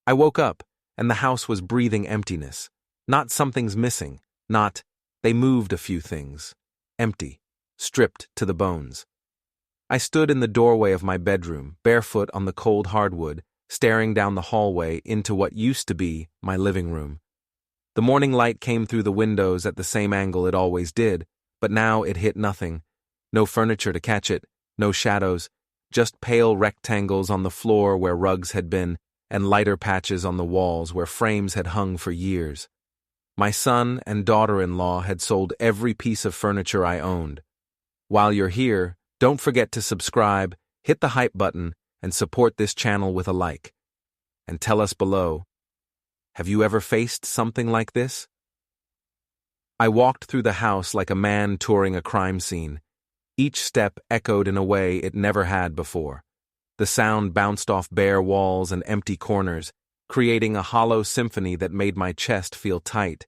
I woke up, and the house was breathing emptiness. Not something's missing, not, they moved a few things. Empty, stripped to the bones. I stood in the doorway of my bedroom, barefoot on the cold hardwood, staring down the hallway into what used to be my living room. The morning light came through the windows at the same angle it always did, but now it hit nothing. No furniture to catch it, no shadows, just pale rectangles on the floor where rugs had been, and lighter patches on the walls where frames had hung for years. My son and daughter-in-law had sold every piece of furniture I owned. While you're here, don't forget to subscribe, hit the hype button, and support this channel with a like. And tell us below, have you ever faced something like this? I walked through the house like a man touring a crime scene. Each step echoed in a way it never had before. The sound bounced off bare walls and empty corners, creating a hollow symphony that made my chest feel tight.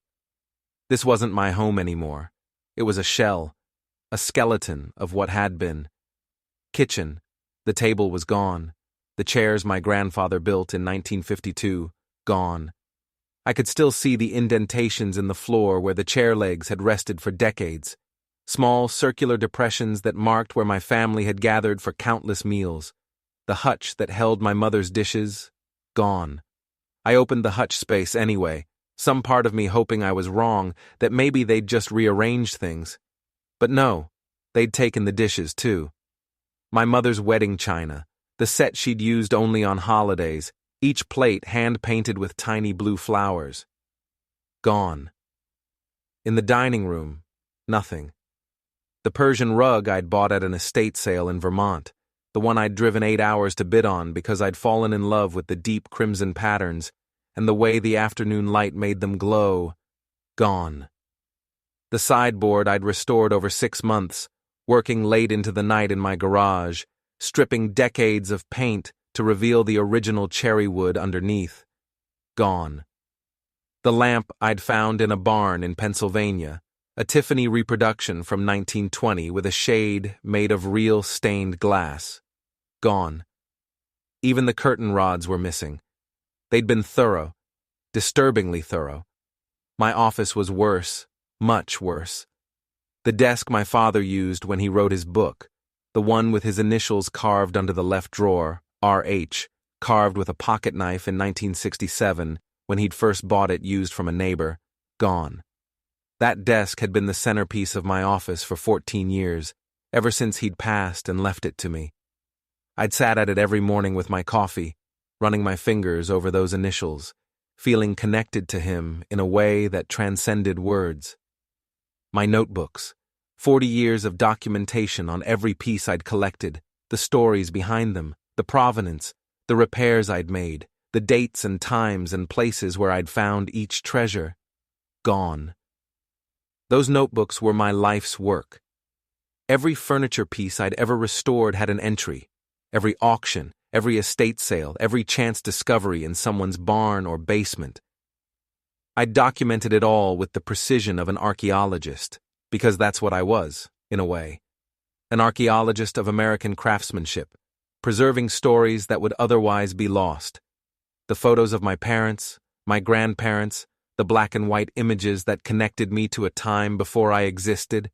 This wasn't my home anymore. It was a shell, a skeleton of what had been. Kitchen. The table was gone. The chairs my grandfather built in 1952, gone. I could still see the indentations in the floor where the chair legs had rested for decades. Small circular depressions that marked where my family had gathered for countless meals. The hutch that held my mother's dishes, gone. I opened the hutch space anyway, some part of me hoping I was wrong, that maybe they'd just rearranged things. But no, they'd taken the dishes too. My mother's wedding china, the set she'd used only on holidays, each plate hand-painted with tiny blue flowers. Gone. In the dining room, nothing. The Persian rug I'd bought at an estate sale in Vermont, the one I'd driven 8 hours to bid on because I'd fallen in love with the deep crimson patterns and the way the afternoon light made them glow, gone. The sideboard I'd restored over 6 months, working late into the night in my garage, stripping decades of paint to reveal the original cherry wood underneath, gone. The lamp I'd found in a barn in Pennsylvania, a Tiffany reproduction from 1920 with a shade made of real stained glass, gone. Even the curtain rods were missing. They'd been thorough, disturbingly thorough. My office was worse, much worse. The desk my father used when he wrote his book, the one with his initials carved under the left drawer, R.H., carved with a pocket knife in 1967 when he'd first bought it used from a neighbor, gone. That desk had been the centerpiece of my office for 14 years, ever since he'd passed and left it to me. I'd sat at it every morning with my coffee, running my fingers over those initials, feeling connected to him in a way that transcended words. My notebooks, 40 years of documentation on every piece I'd collected, the stories behind them, the provenance, the repairs I'd made, the dates and times and places where I'd found each treasure, gone. Those notebooks were my life's work. Every furniture piece I'd ever restored had an entry. Every auction, every estate sale, every chance discovery in someone's barn or basement. I'd documented it all with the precision of an archaeologist, because that's what I was, in a way. An archaeologist of American craftsmanship, preserving stories that would otherwise be lost. The photos of my parents, my grandparents, the black and white images that connected me to a time before I existed.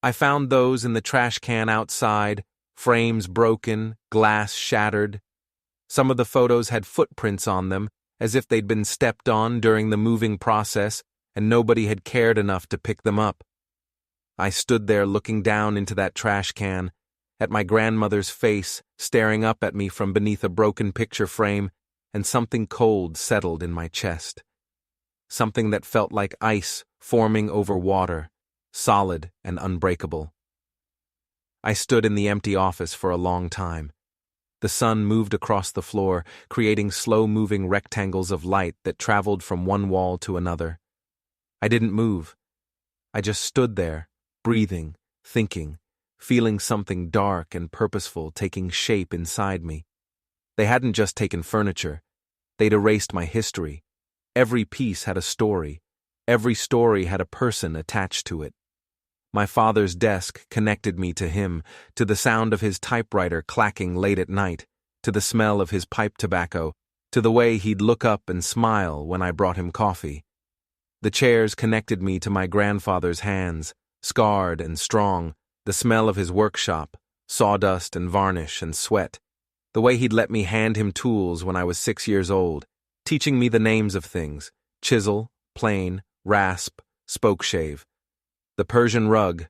I found those in the trash can outside, frames broken, glass shattered. Some of the photos had footprints on them, as if they'd been stepped on during the moving process and nobody had cared enough to pick them up. I stood there looking down into that trash can, at my grandmother's face staring up at me from beneath a broken picture frame, and something cold settled in my chest. Something that felt like ice forming over water, solid and unbreakable. I stood in the empty office for a long time. The sun moved across the floor, creating slow-moving rectangles of light that traveled from one wall to another. I didn't move. I just stood there, breathing, thinking, feeling something dark and purposeful taking shape inside me. They hadn't just taken furniture. They'd erased my history. Every piece had a story. Every story had a person attached to it. My father's desk connected me to him, to the sound of his typewriter clacking late at night, to the smell of his pipe tobacco, to the way he'd look up and smile when I brought him coffee. The chairs connected me to my grandfather's hands, scarred and strong, the smell of his workshop, sawdust and varnish and sweat, the way he'd let me hand him tools when I was 6 years old, teaching me the names of things, chisel, plane, rasp, spokeshave. The Persian rug.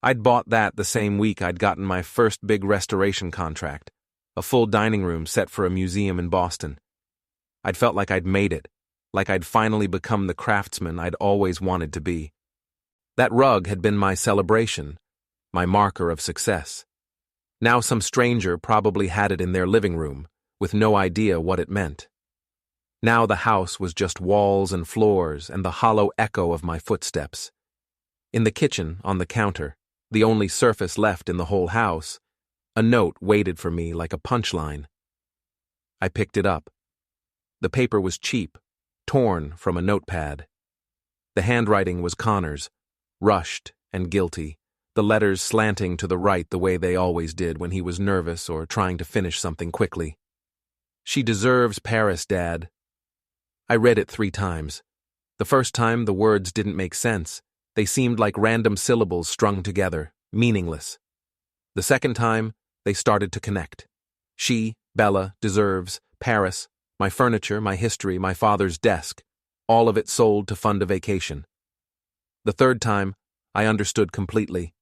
I'd bought that the same week I'd gotten my first big restoration contract, a full dining room set for a museum in Boston. I'd felt like I'd made it, like I'd finally become the craftsman I'd always wanted to be. That rug had been my celebration, my marker of success. Now some stranger probably had it in their living room, with no idea what it meant. Now the house was just walls and floors and the hollow echo of my footsteps. In the kitchen, on the counter, the only surface left in the whole house, a note waited for me like a punchline. I picked it up. The paper was cheap, torn from a notepad. The handwriting was Connor's, rushed and guilty, the letters slanting to the right the way they always did when he was nervous or trying to finish something quickly. "She deserves Paris, Dad." I read it 3 times. The first time the words didn't make sense. They seemed like random syllables strung together, meaningless. The second time, they started to connect. She, Bella, deserves Paris, my furniture, my history, my father's desk, all of it sold to fund a vacation. The third time, I understood completely,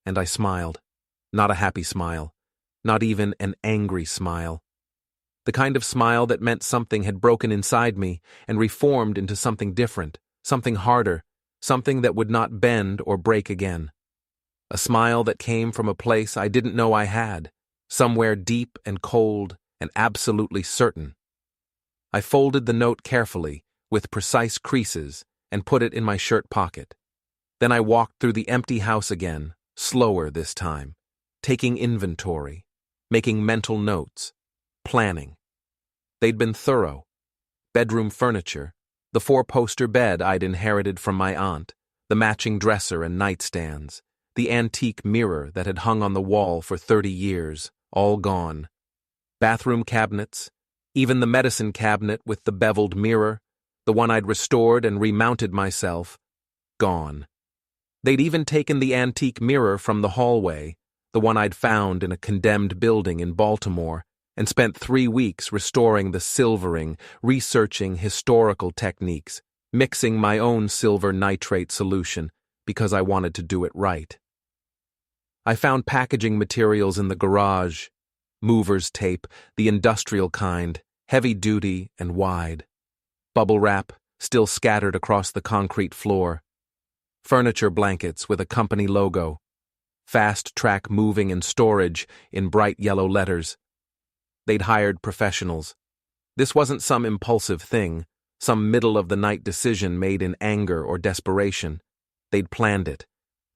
and I smiled. Not a happy smile, not even an angry smile. The kind of smile that meant something had broken inside me and reformed into something different, something harder, something that would not bend or break again. A smile that came from a place I didn't know I had, somewhere deep and cold and absolutely certain. I folded the note carefully, with precise creases, and put it in my shirt pocket. Then I walked through the empty house again, slower this time, taking inventory, making mental notes, planning. They'd been thorough. Bedroom furniture, the 4-poster bed I'd inherited from my aunt, the matching dresser and nightstands, the antique mirror that had hung on the wall for 30 years, all gone. Bathroom cabinets, even the medicine cabinet with the beveled mirror, the one I'd restored and remounted myself, gone. They'd even taken the antique mirror from the hallway, the one I'd found in a condemned building in Baltimore, and spent 3 weeks restoring the silvering, researching historical techniques, mixing my own silver nitrate solution because I wanted to do it right. I found packaging materials in the garage, movers tape, the industrial kind, heavy-duty and wide. Bubble wrap, still scattered across the concrete floor. Furniture blankets with a company logo. Fast Track Moving and Storage in bright yellow letters. They'd hired professionals. This wasn't some impulsive thing, some middle-of-the-night decision made in anger or desperation. They'd planned it,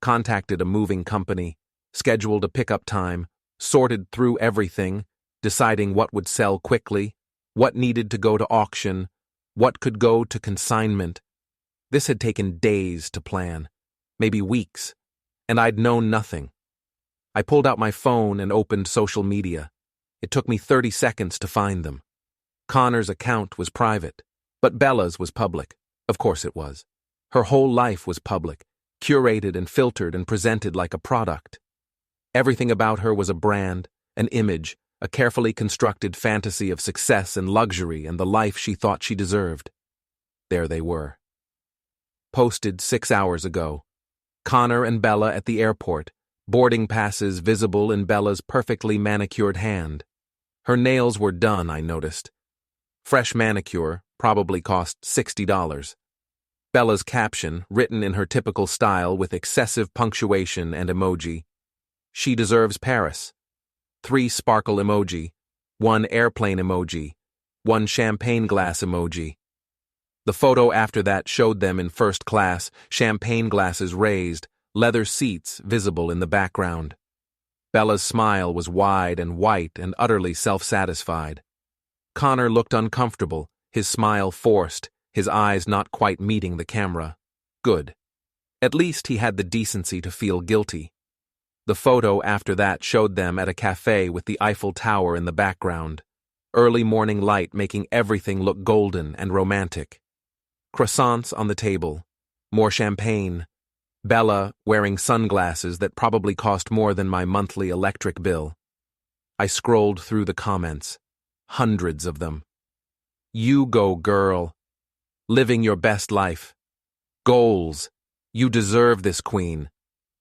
contacted a moving company, scheduled a pickup time, sorted through everything, deciding what would sell quickly, what needed to go to auction, what could go to consignment. This had taken days to plan, maybe weeks, and I'd known nothing. I pulled out my phone and opened social media. It took me 30 seconds to find them. Connor's account was private, but Bella's was public. Of course it was. Her whole life was public, curated and filtered and presented like a product. Everything about her was a brand, an image, a carefully constructed fantasy of success and luxury and the life she thought she deserved. There they were. Posted 6 hours ago. Connor and Bella at the airport, boarding passes visible in Bella's perfectly manicured hand. Her nails were done, I noticed. Fresh manicure, probably cost $60. Bella's caption, written in her typical style with excessive punctuation and emoji. She deserves Paris. 3 sparkle emoji, 1 airplane emoji, 1 champagne glass emoji. The photo after that showed them in first class, champagne glasses raised, leather seats visible in the background. Bella's smile was wide and white and utterly self-satisfied. Connor looked uncomfortable, his smile forced, his eyes not quite meeting the camera. Good. At least he had the decency to feel guilty. The photo after that showed them at a cafe with the Eiffel Tower in the background. early morning light making everything look golden and romantic. Croissants on the table, more champagne, Bella wearing sunglasses that probably cost more than my monthly electric bill. I scrolled through the comments, hundreds of them. You go, girl. Living your best life. Goals. You deserve this, queen.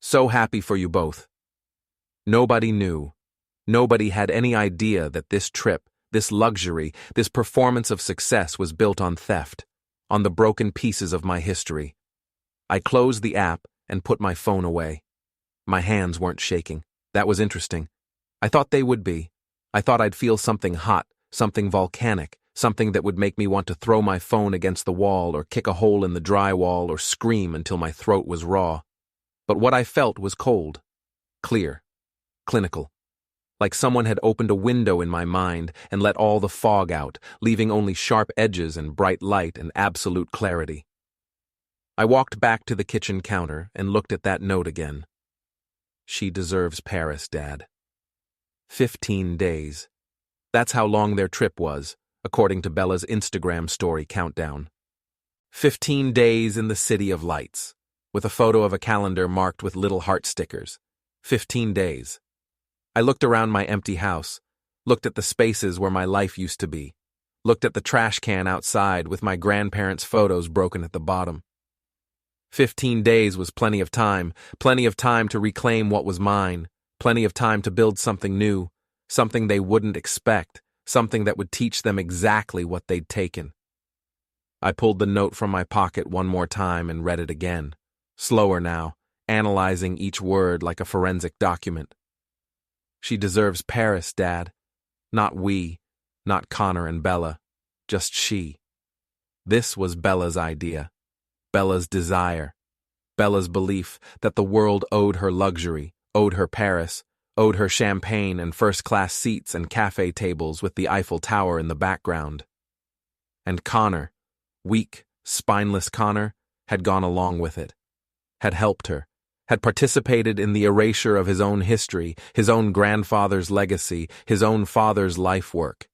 So happy for you both. Nobody knew. Nobody had any idea that this trip, this luxury, this performance of success was built on theft, on the broken pieces of my history. I closed the app and put my phone away. My hands weren't shaking. That was interesting. I thought they would be. I thought I'd feel something hot, something volcanic, something that would make me want to throw my phone against the wall or kick a hole in the drywall or scream until my throat was raw. But what I felt was cold, clear, clinical. Like someone had opened a window in my mind and let all the fog out, leaving only sharp edges and bright light and absolute clarity. I walked back to the kitchen counter and looked at that note again. She deserves Paris, Dad. 15 days. That's how long their trip was, according to Bella's Instagram story countdown. 15 days in the City of Lights, with a photo of a calendar marked with little heart stickers. 15 days. I looked around my empty house, looked at the spaces where my life used to be, looked at the trash can outside with my grandparents' photos broken at the bottom. 15 days was plenty of time to reclaim what was mine, plenty of time to build something new, something they wouldn't expect, something that would teach them exactly what they'd taken. I pulled the note from my pocket one more time and read it again, slower now, analyzing each word like a forensic document. She deserves Paris, Dad. Not we, not Connor and Bella, just she. This was Bella's idea. Bella's desire, Bella's belief that the world owed her luxury, owed her Paris, owed her champagne and first-class seats and cafe tables with the Eiffel Tower in the background. And Connor, weak, spineless Connor, had gone along with it, had helped her, had participated in the erasure of his own history, his own grandfather's legacy, his own father's life work.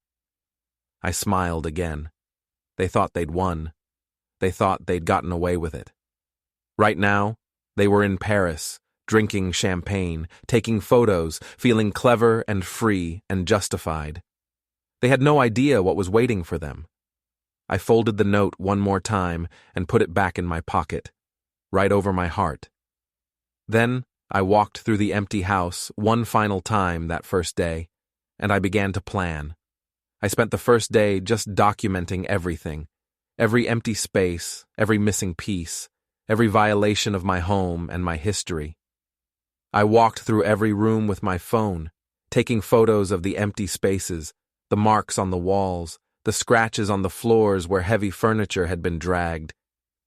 I smiled again. They thought they'd won. They thought they'd gotten away with it. Right now, they were in Paris, drinking champagne, taking photos, feeling clever and free and justified. They had no idea what was waiting for them. I folded the note one more time and put it back in my pocket, right over my heart. Then I walked through the empty house one final time that first day, and I began to plan. I spent the first day just documenting everything. Every empty space, every missing piece, every violation of my home and my history. I walked through every room with my phone, taking photos of the empty spaces, the marks on the walls, the scratches on the floors where heavy furniture had been dragged,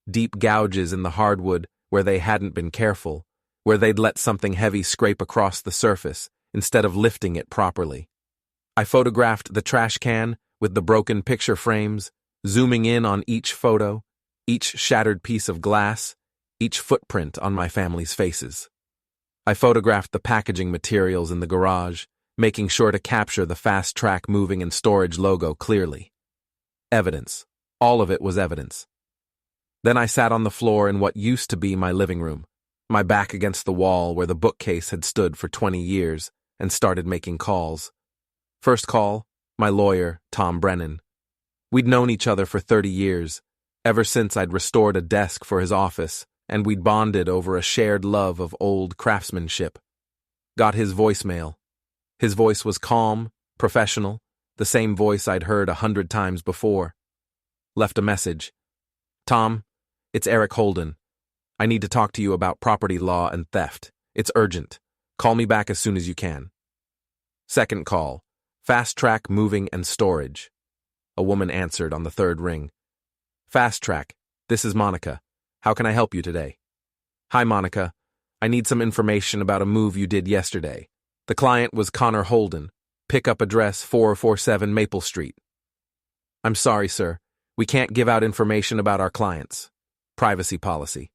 deep gouges in the hardwood where they hadn't been careful, where they'd let something heavy scrape across the surface instead of lifting it properly. I photographed the trash can with the broken picture frames, zooming in on each photo, each shattered piece of glass, each footprint on my family's faces. I photographed the packaging materials in the garage, making sure to capture the Fast Track Moving and Storage logo clearly. Evidence. All of it was evidence. Then I sat on the floor in what used to be my living room, my back against the wall where the bookcase had stood for 20 years, and started making calls. First call, my lawyer, Tom Brennan. We'd known each other for 30 years, ever since I'd restored a desk for his office, and we'd bonded over a shared love of old craftsmanship. Got his voicemail. His voice was calm, professional, the same voice I'd heard 100 times before. Left a message. Tom, it's Eric Holden. I need to talk to you about property law and theft. It's urgent. Call me back as soon as you can. Second call. Fast Track Moving and Storage. A woman answered on the third ring. Fast Track, this is Monica. How can I help you today? Hi, Monica. I need some information about a move you did yesterday. The client was Connor Holden. Pickup address 447 Maple Street. I'm sorry, sir. We can't give out information about our clients. Privacy policy.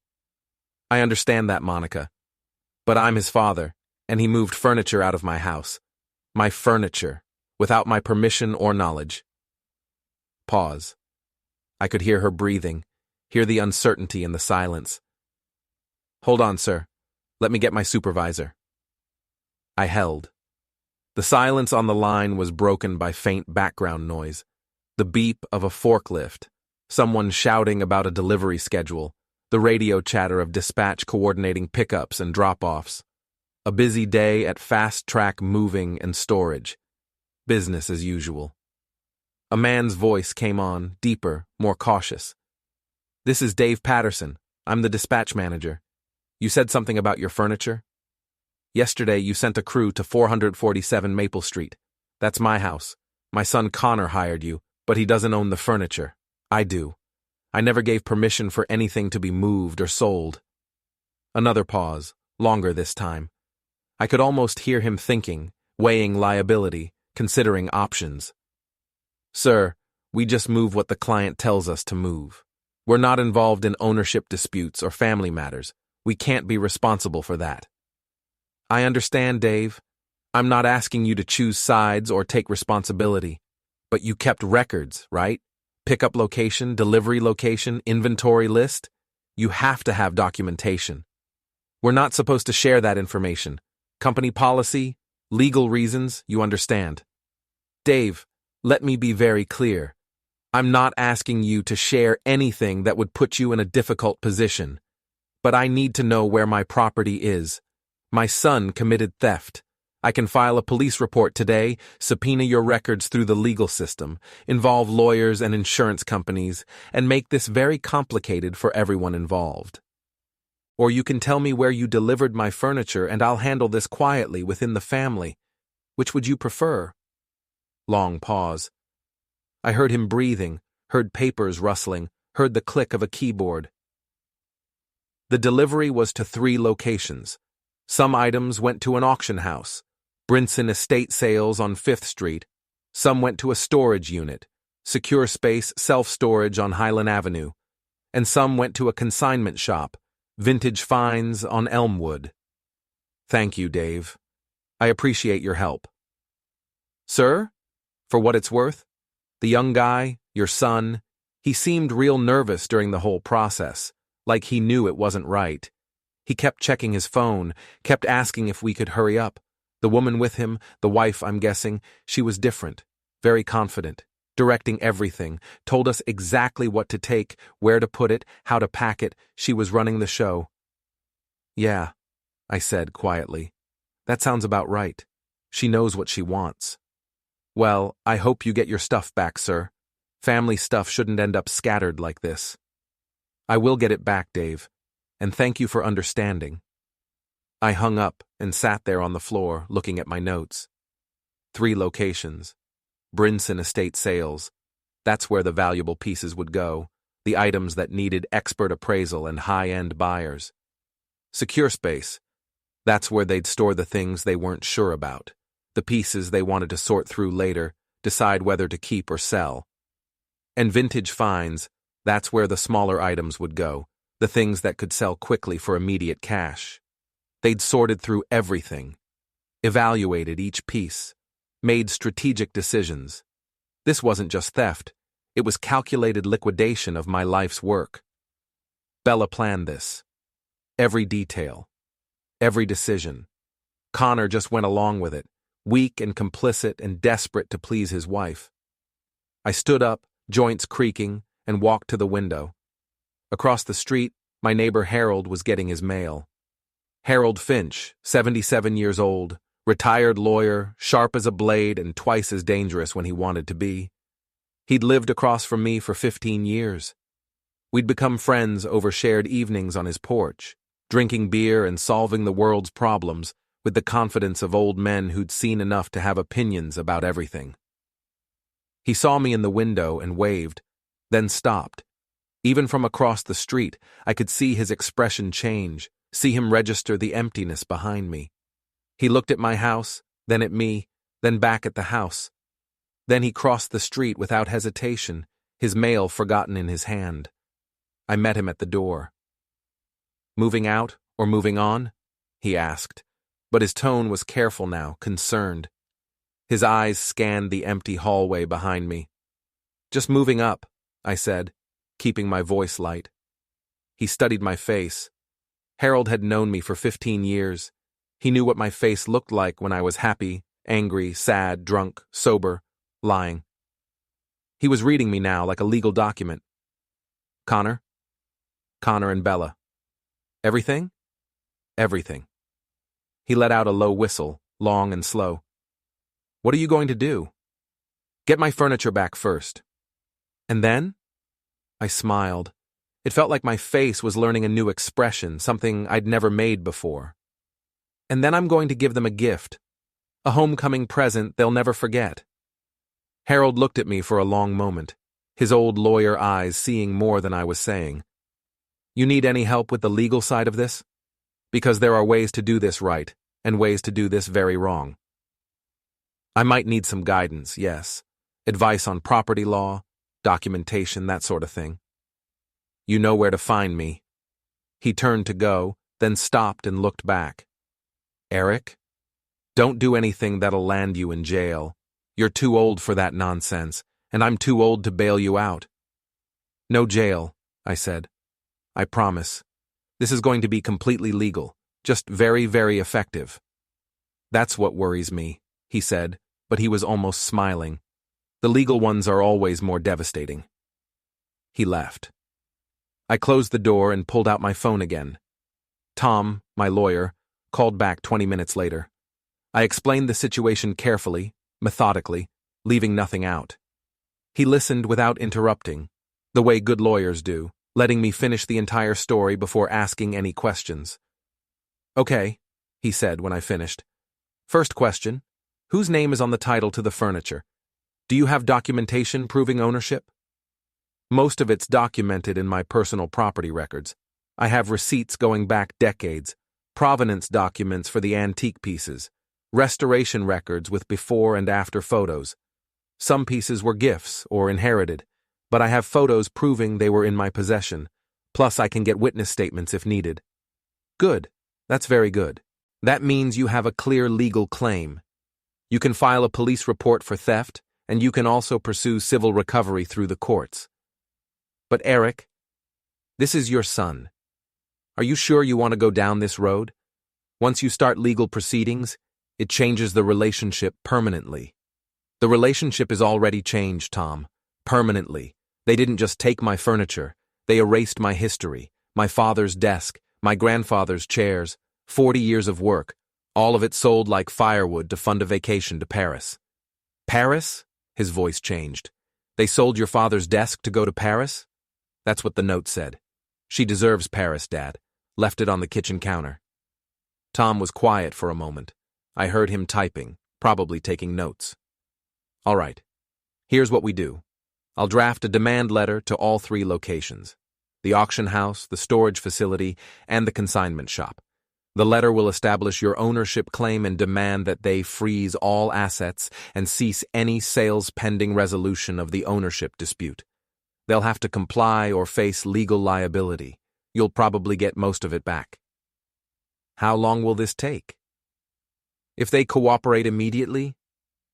I understand that, Monica. But I'm his father, and he moved furniture out of my house. My furniture. without my permission or knowledge. Pause. I could hear her breathing, hear the uncertainty in the silence. Hold on, sir. Let me get my supervisor. I held. The silence on the line was broken by faint background noise. The beep of a forklift, someone shouting about a delivery schedule, the radio chatter of dispatch coordinating pickups and drop-offs. A busy day at Fast Track Moving and Storage. Business as usual. A man's voice came on, deeper, more cautious. This is Dave Patterson. I'm the dispatch manager. You said something about your furniture? Yesterday you sent a crew to 447 Maple Street. That's my house. My son Connor hired you, but he doesn't own the furniture. I do. I never gave permission for anything to be moved or sold. Another pause, longer this time. I could almost hear him thinking, weighing liability, considering options. Sir, we just move what the client tells us to move. We're not involved in ownership disputes or family matters. We can't be responsible for that. I understand, Dave. I'm not asking you to choose sides or take responsibility. But you kept records, right? Pickup location, delivery location, inventory list. You have to have documentation. We're not supposed to share that information. Company policy, legal reasons, you understand. Dave, let me be very clear. I'm not asking you to share anything that would put you in a difficult position. But I need to know where my property is. My son committed theft. I can file a police report today, subpoena your records through the legal system, involve lawyers and insurance companies, and make this very complicated for everyone involved. Or you can tell me where you delivered my furniture and I'll handle this quietly within the family. Which would you prefer? Long pause. I heard him breathing, heard papers rustling, heard the click of a keyboard. The delivery was to 3 locations. Some items went to an auction house, Brinson Estate Sales on 5th Street. Some went to a storage unit, Secure Space Self-Storage on Highland Avenue. And some went to a consignment shop, Vintage Finds on Elmwood. Thank you, Dave. I appreciate your help. Sir? For what it's worth, the young guy, your son, he seemed real nervous during the whole process, like he knew it wasn't right. He kept checking his phone, kept asking if we could hurry up. The woman with him, the wife, I'm guessing, she was different, very confident, directing everything, told us exactly what to take, where to put it, how to pack it. She was running the show. Yeah, I said quietly. That sounds about right. She knows what she wants. Well, I hope you get your stuff back, sir. Family stuff shouldn't end up scattered like this. I will get it back, Dave, and thank you for understanding. I hung up and sat there on the floor, looking at my notes. 3 locations. Brinson Estate Sales. That's where the valuable pieces would go, the items that needed expert appraisal and high-end buyers. Secure Space. That's where they'd store the things they weren't sure about, the pieces they wanted to sort through later, decide whether to keep or sell. And Vintage Finds, that's where the smaller items would go, the things that could sell quickly for immediate cash. They'd sorted through everything, evaluated each piece, made strategic decisions. This wasn't just theft, it was calculated liquidation of my life's work. Bella planned this. Every detail, every decision. Connor just went along with it, weak and complicit and desperate to please his wife. I stood up, joints creaking, and walked to the window. Across the street, my neighbor Harold was getting his mail. Harold Finch, 77 years old, retired lawyer, sharp as a blade and twice as dangerous when he wanted to be. He'd lived across from me for 15 years. We'd become friends over shared evenings on his porch, drinking beer and solving the world's problems with the confidence of old men who'd seen enough to have opinions about everything. He saw me in the window and waved, then stopped. Even from across the street, I could see his expression change, see him register the emptiness behind me. He looked at my house, then at me, then back at the house. Then he crossed the street without hesitation, his mail forgotten in his hand. I met him at the door. "Moving out or moving on?" he asked, but his tone was careful now, concerned. His eyes scanned the empty hallway behind me. "Just moving up," I said, keeping my voice light. He studied my face. Harold had known me for 15 years. He knew what my face looked like when I was happy, angry, sad, drunk, sober, lying. He was reading me now like a legal document. "Connor?" "Connor and Bella." "Everything?" "Everything." He let out a low whistle, long and slow. "What are you going to do?" "Get my furniture back first." "And then?" I smiled. It felt like my face was learning a new expression, something I'd never made before. "And then I'm going to give them a gift. A homecoming present they'll never forget." Harold looked at me for a long moment, his old lawyer eyes seeing more than I was saying. "You need any help with the legal side of this? Because there are ways to do this right, and ways to do this very wrong." "I might need some guidance, yes. Advice on property law, documentation, that sort of thing." "You know where to find me." He turned to go, then stopped and looked back. "Eric? Don't do anything that'll land you in jail. You're too old for that nonsense, and I'm too old to bail you out." "No jail," I said. "I promise. This is going to be completely legal, just very, very effective." "That's what worries me," he said, but he was almost smiling. "The legal ones are always more devastating." He left. I closed the door and pulled out my phone again. Tom, my lawyer, called back 20 minutes later. I explained the situation carefully, methodically, leaving nothing out. He listened without interrupting, the way good lawyers do, letting me finish the entire story before asking any questions. "Okay," he said when I finished. "First question, whose name is on the title to the furniture? Do you have documentation proving ownership?" "Most of it's documented in my personal property records. I have receipts going back decades, provenance documents for the antique pieces, restoration records with before and after photos. Some pieces were gifts or inherited, but I have photos proving they were in my possession, plus I can get witness statements if needed." "Good. That's very good. That means you have a clear legal claim. You can file a police report for theft, and you can also pursue civil recovery through the courts. But Eric, this is your son. Are you sure you want to go down this road? Once you start legal proceedings, it changes the relationship permanently." "The relationship is already changed, Tom. Permanently. They didn't just take my furniture. They erased my history, my father's desk, my grandfather's chairs, 40 years of work, all of it sold like firewood to fund a vacation to Paris." "Paris?" His voice changed. "They sold your father's desk to go to Paris?" "That's what the note said. She deserves Paris, Dad. Left it on the kitchen counter." Tom was quiet for a moment. I heard him typing, probably taking notes. "All right. Here's what we do. I'll draft a demand letter to all 3 locations: the auction house, the storage facility, and the consignment shop. The letter will establish your ownership claim and demand that they freeze all assets and cease any sales pending resolution of the ownership dispute. They'll have to comply or face legal liability. You'll probably get most of it back." "How long will this take?" "If they cooperate immediately,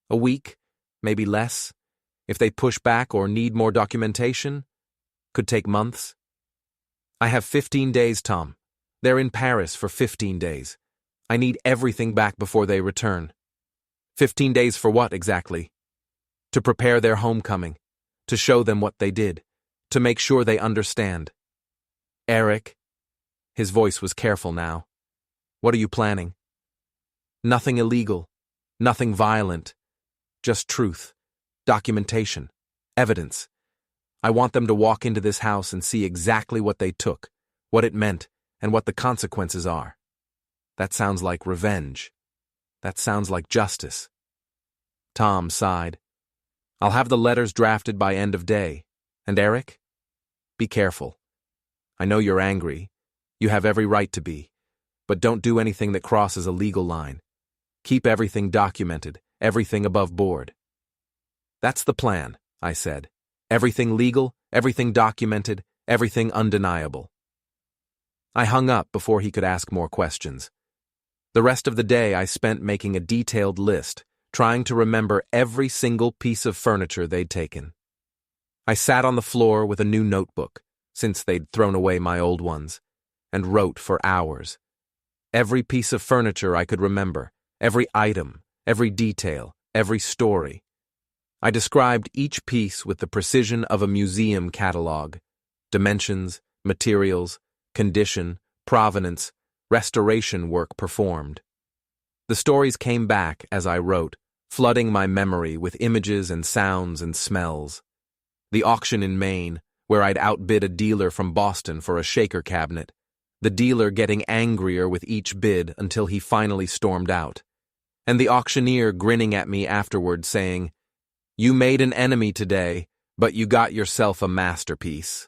a week, maybe less. If they push back or need more documentation, could take months." "I have 15 days, Tom. They're in Paris for 15 days. I need everything back before they return." 15 days for what exactly?" "To prepare their homecoming, to show them what they did, to make sure they understand." "Eric," his voice was careful now, "what are you planning?" "Nothing illegal, nothing violent, just truth, documentation, evidence. I want them to walk into this house and see exactly what they took, what it meant, and what the consequences are. That sounds like revenge. That sounds like justice." Tom sighed. "I'll have the letters drafted by end of day. And Eric, be careful. I know you're angry. You have every right to be. But don't do anything that crosses a legal line. Keep everything documented, everything above board." "That's the plan," I said. "Everything legal, everything documented, everything undeniable." I hung up before he could ask more questions. The rest of the day I spent making a detailed list, trying to remember every single piece of furniture they'd taken. I sat on the floor with a new notebook, since they'd thrown away my old ones, and wrote for hours. Every piece of furniture I could remember, every item, every detail, every story. I described each piece with the precision of a museum catalog: dimensions, materials, condition, provenance, restoration work performed. The stories came back as I wrote, flooding my memory with images and sounds and smells. The auction in Maine, where I'd outbid a dealer from Boston for a shaker cabinet, the dealer getting angrier with each bid until he finally stormed out, and the auctioneer grinning at me afterward saying, "You made an enemy today, but you got yourself a masterpiece."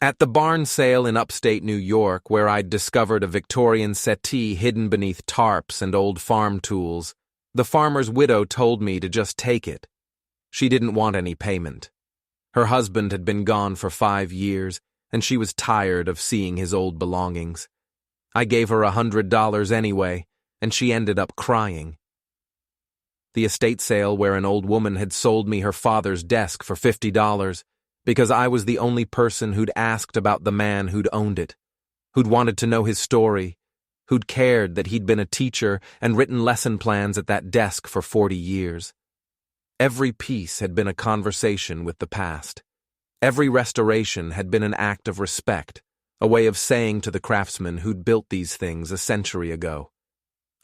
At the barn sale in upstate New York, where I'd discovered a Victorian settee hidden beneath tarps and old farm tools, the farmer's widow told me to just take it. She didn't want any payment. Her husband had been gone for 5 years, and she was tired of seeing his old belongings. I gave her $100 anyway, and she ended up crying. The estate sale where an old woman had sold me her father's desk for $50, because I was the only person who'd asked about the man who'd owned it, who'd wanted to know his story, who'd cared that he'd been a teacher and written lesson plans at that desk for 40 years. Every piece had been a conversation with the past. Every restoration had been an act of respect, a way of saying to the craftsman who'd built these things a century ago,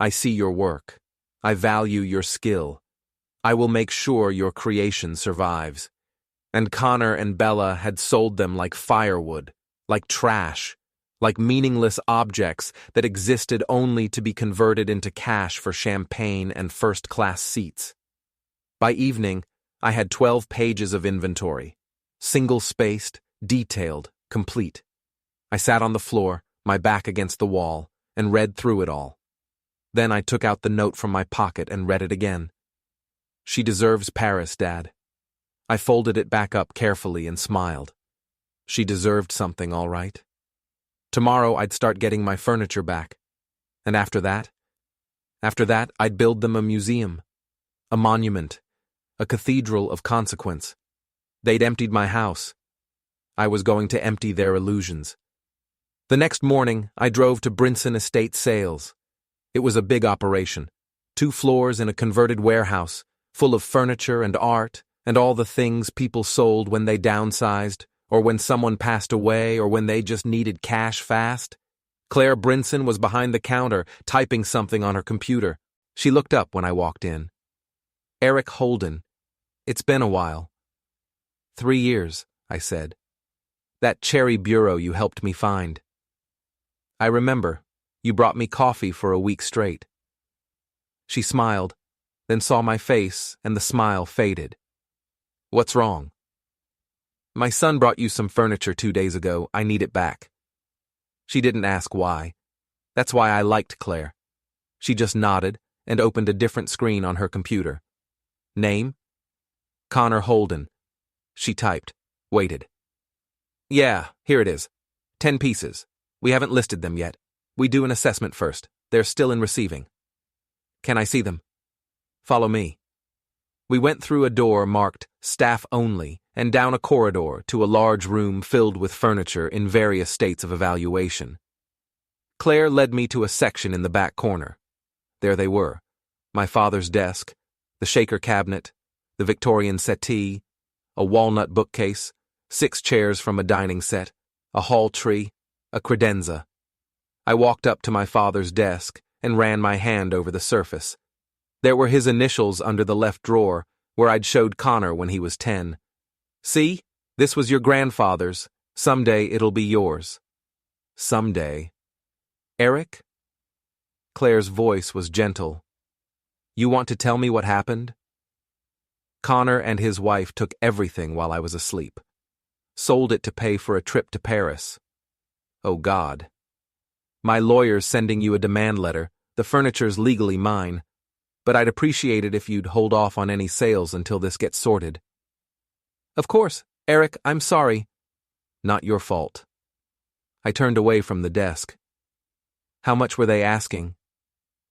"I see your work. I value your skill. I will make sure your creation survives." And Connor and Bella had sold them like firewood, like trash, like meaningless objects that existed only to be converted into cash for champagne and first-class seats. By evening, I had 12 pages of inventory, single-spaced, detailed, complete. I sat on the floor, my back against the wall, and read through it all. Then I took out the note from my pocket and read it again. "She deserves Paris, Dad." I folded it back up carefully and smiled. She deserved something, all right. Tomorrow I'd start getting my furniture back. And after that, I'd build them a museum, a monument, a cathedral of consequence. They'd emptied my house. I was going to empty their illusions. The next morning, I drove to Brinson Estate Sales. It was a big operation. 2 floors in a converted warehouse, full of furniture and art, and all the things people sold when they downsized, or when someone passed away, or when they just needed cash fast. Claire Brinson was behind the counter, typing something on her computer. She looked up when I walked in. "Eric Holden. It's been a while." 3 years, I said. "That cherry bureau you helped me find." "I remember. You brought me coffee for a week straight." She smiled, then saw my face, and the smile faded. "What's wrong?" "My son brought you some furniture 2 days ago. I need it back." She didn't ask why. That's why I liked Claire. She just nodded and opened a different screen on her computer. "Name?" "Connor Holden." She typed, waited. "Yeah, here it is. 10 pieces. We haven't listed them yet. We do an assessment first. They're still in receiving." "Can I see them?" "Follow me." We went through a door marked "Staff Only" and down a corridor to a large room filled with furniture in various states of evaluation. Claire led me to a section in the back corner. There they were: my father's desk, the shaker cabinet, the Victorian settee, a walnut bookcase, 6 chairs from a dining set, a hall tree, a credenza. I walked up to my father's desk and ran my hand over the surface. There were his initials under the left drawer, where I'd showed Connor when he was 10. "See? This was your grandfather's. Someday it'll be yours." Someday. "Eric?" Claire's voice was gentle. "You want to tell me what happened?" Connor and his wife took everything while I was asleep. Sold it to pay for a trip to Paris. Oh God. "My lawyer's sending you a demand letter. The furniture's legally mine. But I'd appreciate it if you'd hold off on any sales until this gets sorted." "Of course, Eric, I'm sorry." "Not your fault." I turned away from the desk. "How much were they asking?"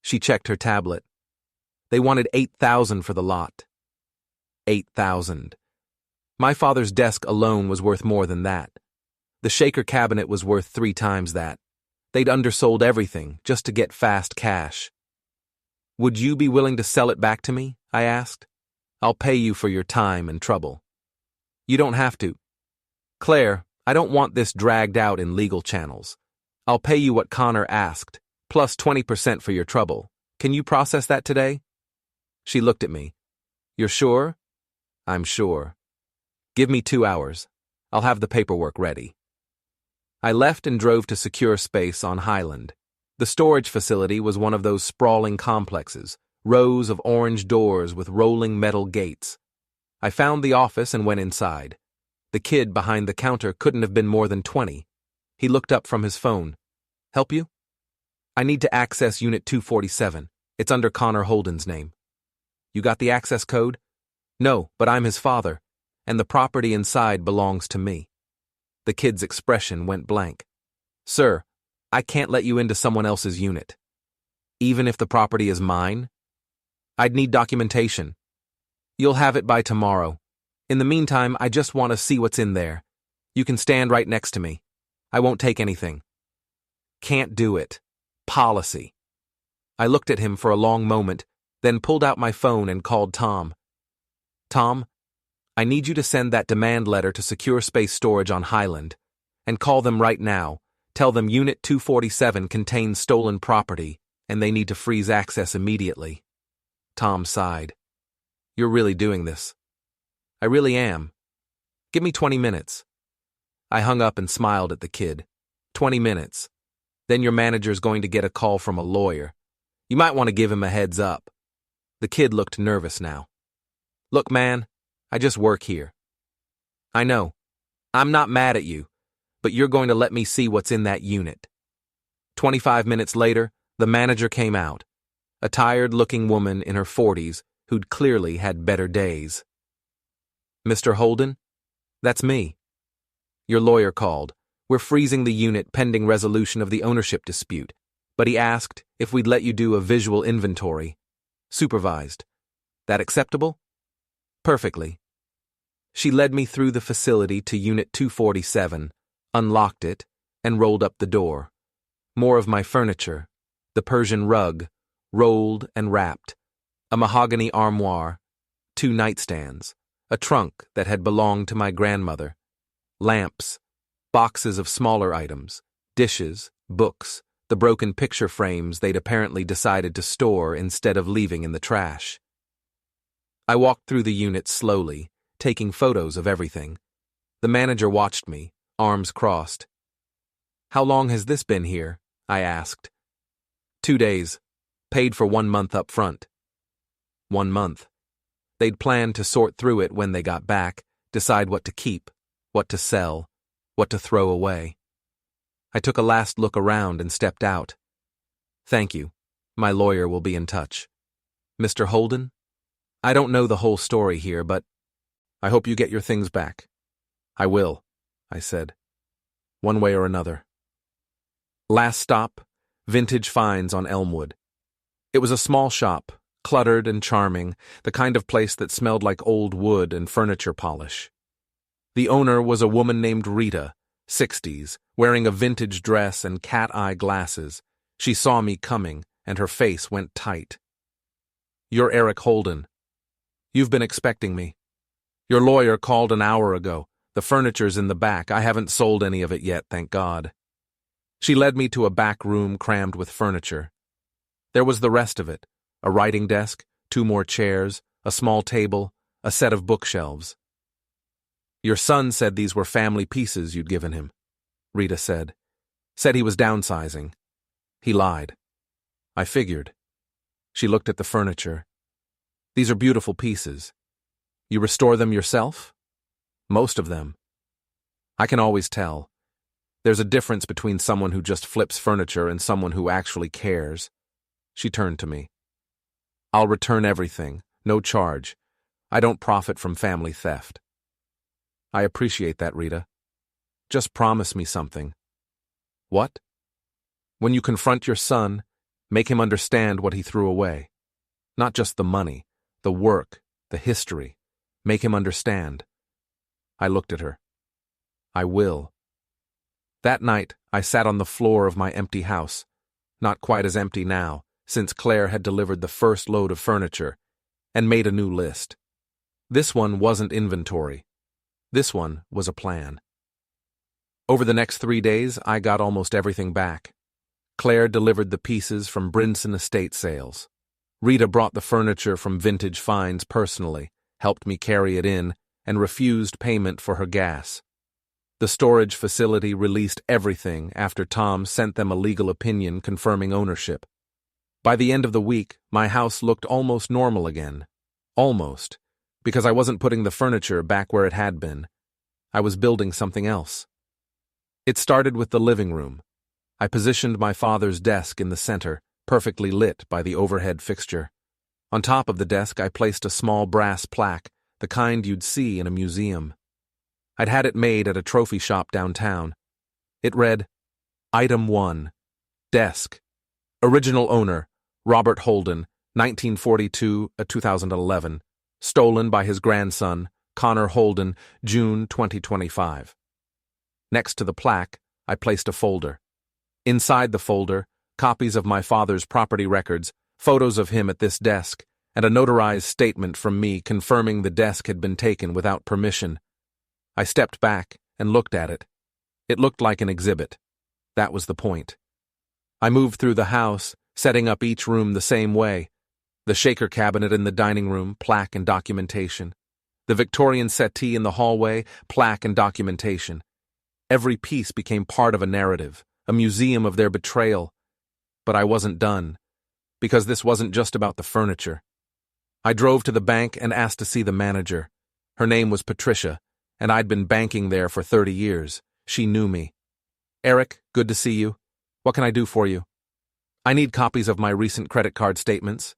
She checked her tablet. They wanted $8,000 for the lot. $8,000. My father's desk alone was worth more than that. The shaker cabinet was worth 3 times that. They'd undersold everything just to get fast cash. Would you be willing to sell it back to me? I asked. I'll pay you for your time and trouble. You don't have to. Claire, I don't want this dragged out in legal channels. I'll pay you what Connor asked, plus 20% for your trouble. Can you process that today? She looked at me. You're sure? I'm sure. Give me 2 hours. I'll have the paperwork ready. I left and drove to Secure Space on Highland. The storage facility was one of those sprawling complexes, rows of orange doors with rolling metal gates. I found the office and went inside. The kid behind the counter couldn't have been more than 20. He looked up from his phone. Help you? I need to access Unit 247. It's under Connor Holden's name. You got the access code? No, but I'm his father, and the property inside belongs to me. The kid's expression went blank. Sir, I can't let you into someone else's unit. Even if the property is mine? I'd need documentation. You'll have it by tomorrow. In the meantime, I just want to see what's in there. You can stand right next to me. I won't take anything. Can't do it. Policy. I looked at him for a long moment, then pulled out my phone and called Tom. Tom, I need you to send that demand letter to Secure Space Storage on Highland, and call them right now. Tell them Unit 247 contains stolen property, and they need to freeze access immediately. Tom sighed. You're really doing this. I really am. Give me 20 minutes. I hung up and smiled at the kid. 20 minutes. Then your manager's going to get a call from a lawyer. You might want to give him a heads up. The kid looked nervous now. Look, man, I just work here. I know. I'm not mad at you, but you're going to let me see what's in that unit. 25 minutes later, the manager came out, a tired-looking woman in her 40s who'd clearly had better days. Mr. Holden? That's me. Your lawyer called. We're freezing the unit pending resolution of the ownership dispute, but he asked if we'd let you do a visual inventory. Supervised. That acceptable? Perfectly. She led me through the facility to Unit 247, unlocked it, and rolled up the door. More of my furniture, the Persian rug, rolled and wrapped, a mahogany armoire, 2 nightstands, a trunk that had belonged to my grandmother, lamps, boxes of smaller items, dishes, books, the broken picture frames they'd apparently decided to store instead of leaving in the trash. I walked through the unit slowly, taking photos of everything. The manager watched me, arms crossed. How long has this been here? I asked. 2 days. Paid for 1 month up front. 1 month. They'd planned to sort through it when they got back, decide what to keep, what to sell, what to throw away. I took a last look around and stepped out. Thank you. My lawyer will be in touch. Mr. Holden? I don't know the whole story here, but I hope you get your things back. I will, I said. One way or another. Last stop, Vintage Finds on Elmwood. It was a small shop, cluttered and charming, the kind of place that smelled like old wood and furniture polish. The owner was a woman named Rita, 60s, wearing a vintage dress and cat-eye glasses. She saw me coming, and her face went tight. You're Eric Holden. You've been expecting me. Your lawyer called an hour ago. The furniture's in the back. I haven't sold any of it yet, thank God. She led me to a back room crammed with furniture. There was the rest of it, a writing desk, 2 more chairs, a small table, a set of bookshelves. Your son said these were family pieces you'd given him, Rita said. Said he was downsizing. He lied. I figured. She looked at the furniture. These are beautiful pieces. You restore them yourself? Most of them. I can always tell. There's a difference between someone who just flips furniture and someone who actually cares. She turned to me. I'll return everything, no charge. I don't profit from family theft. I appreciate that, Rita. Just promise me something. What? When you confront your son, make him understand what he threw away. Not just the money, the work, the history. Make him understand. I looked at her. I will. That night, I sat on the floor of my empty house. Not quite as empty now, since Claire had delivered the first load of furniture, and made a new list. This one wasn't inventory. This one was a plan. Over the next 3 days, I got almost everything back. Claire delivered the pieces from Brinson estate sales. Rita brought the furniture from Vintage Finds personally, helped me carry it in, and refused payment for her gas. The storage facility released everything after Tom sent them a legal opinion confirming ownership. By the end of the week, my house looked almost normal again. Almost, because I wasn't putting the furniture back where it had been. I was building something else. It started with the living room. I positioned my father's desk in the center, perfectly lit by the overhead fixture. On top of the desk, I placed a small brass plaque, the kind you'd see in a museum. I'd had it made at a trophy shop downtown. It read, Item 1, Desk. Original owner, Robert Holden, 1942-2011. Stolen by his grandson, Connor Holden, June 2025. Next to the plaque, I placed a folder. Inside the folder, copies of my father's property records, photos of him at this desk, and a notarized statement from me confirming the desk had been taken without permission. I stepped back and looked at it. It looked like an exhibit. That was the point. I moved through the house, setting up each room the same way. The shaker cabinet in the dining room, plaque and documentation. The Victorian settee in the hallway, plaque and documentation. Every piece became part of a narrative, a museum of their betrayal. But I wasn't done, because this wasn't just about the furniture. I drove to the bank and asked to see the manager. Her name was Patricia, and I'd been banking there for 30 years. She knew me. Eric, good to see you. What can I do for you? I need copies of my recent credit card statements.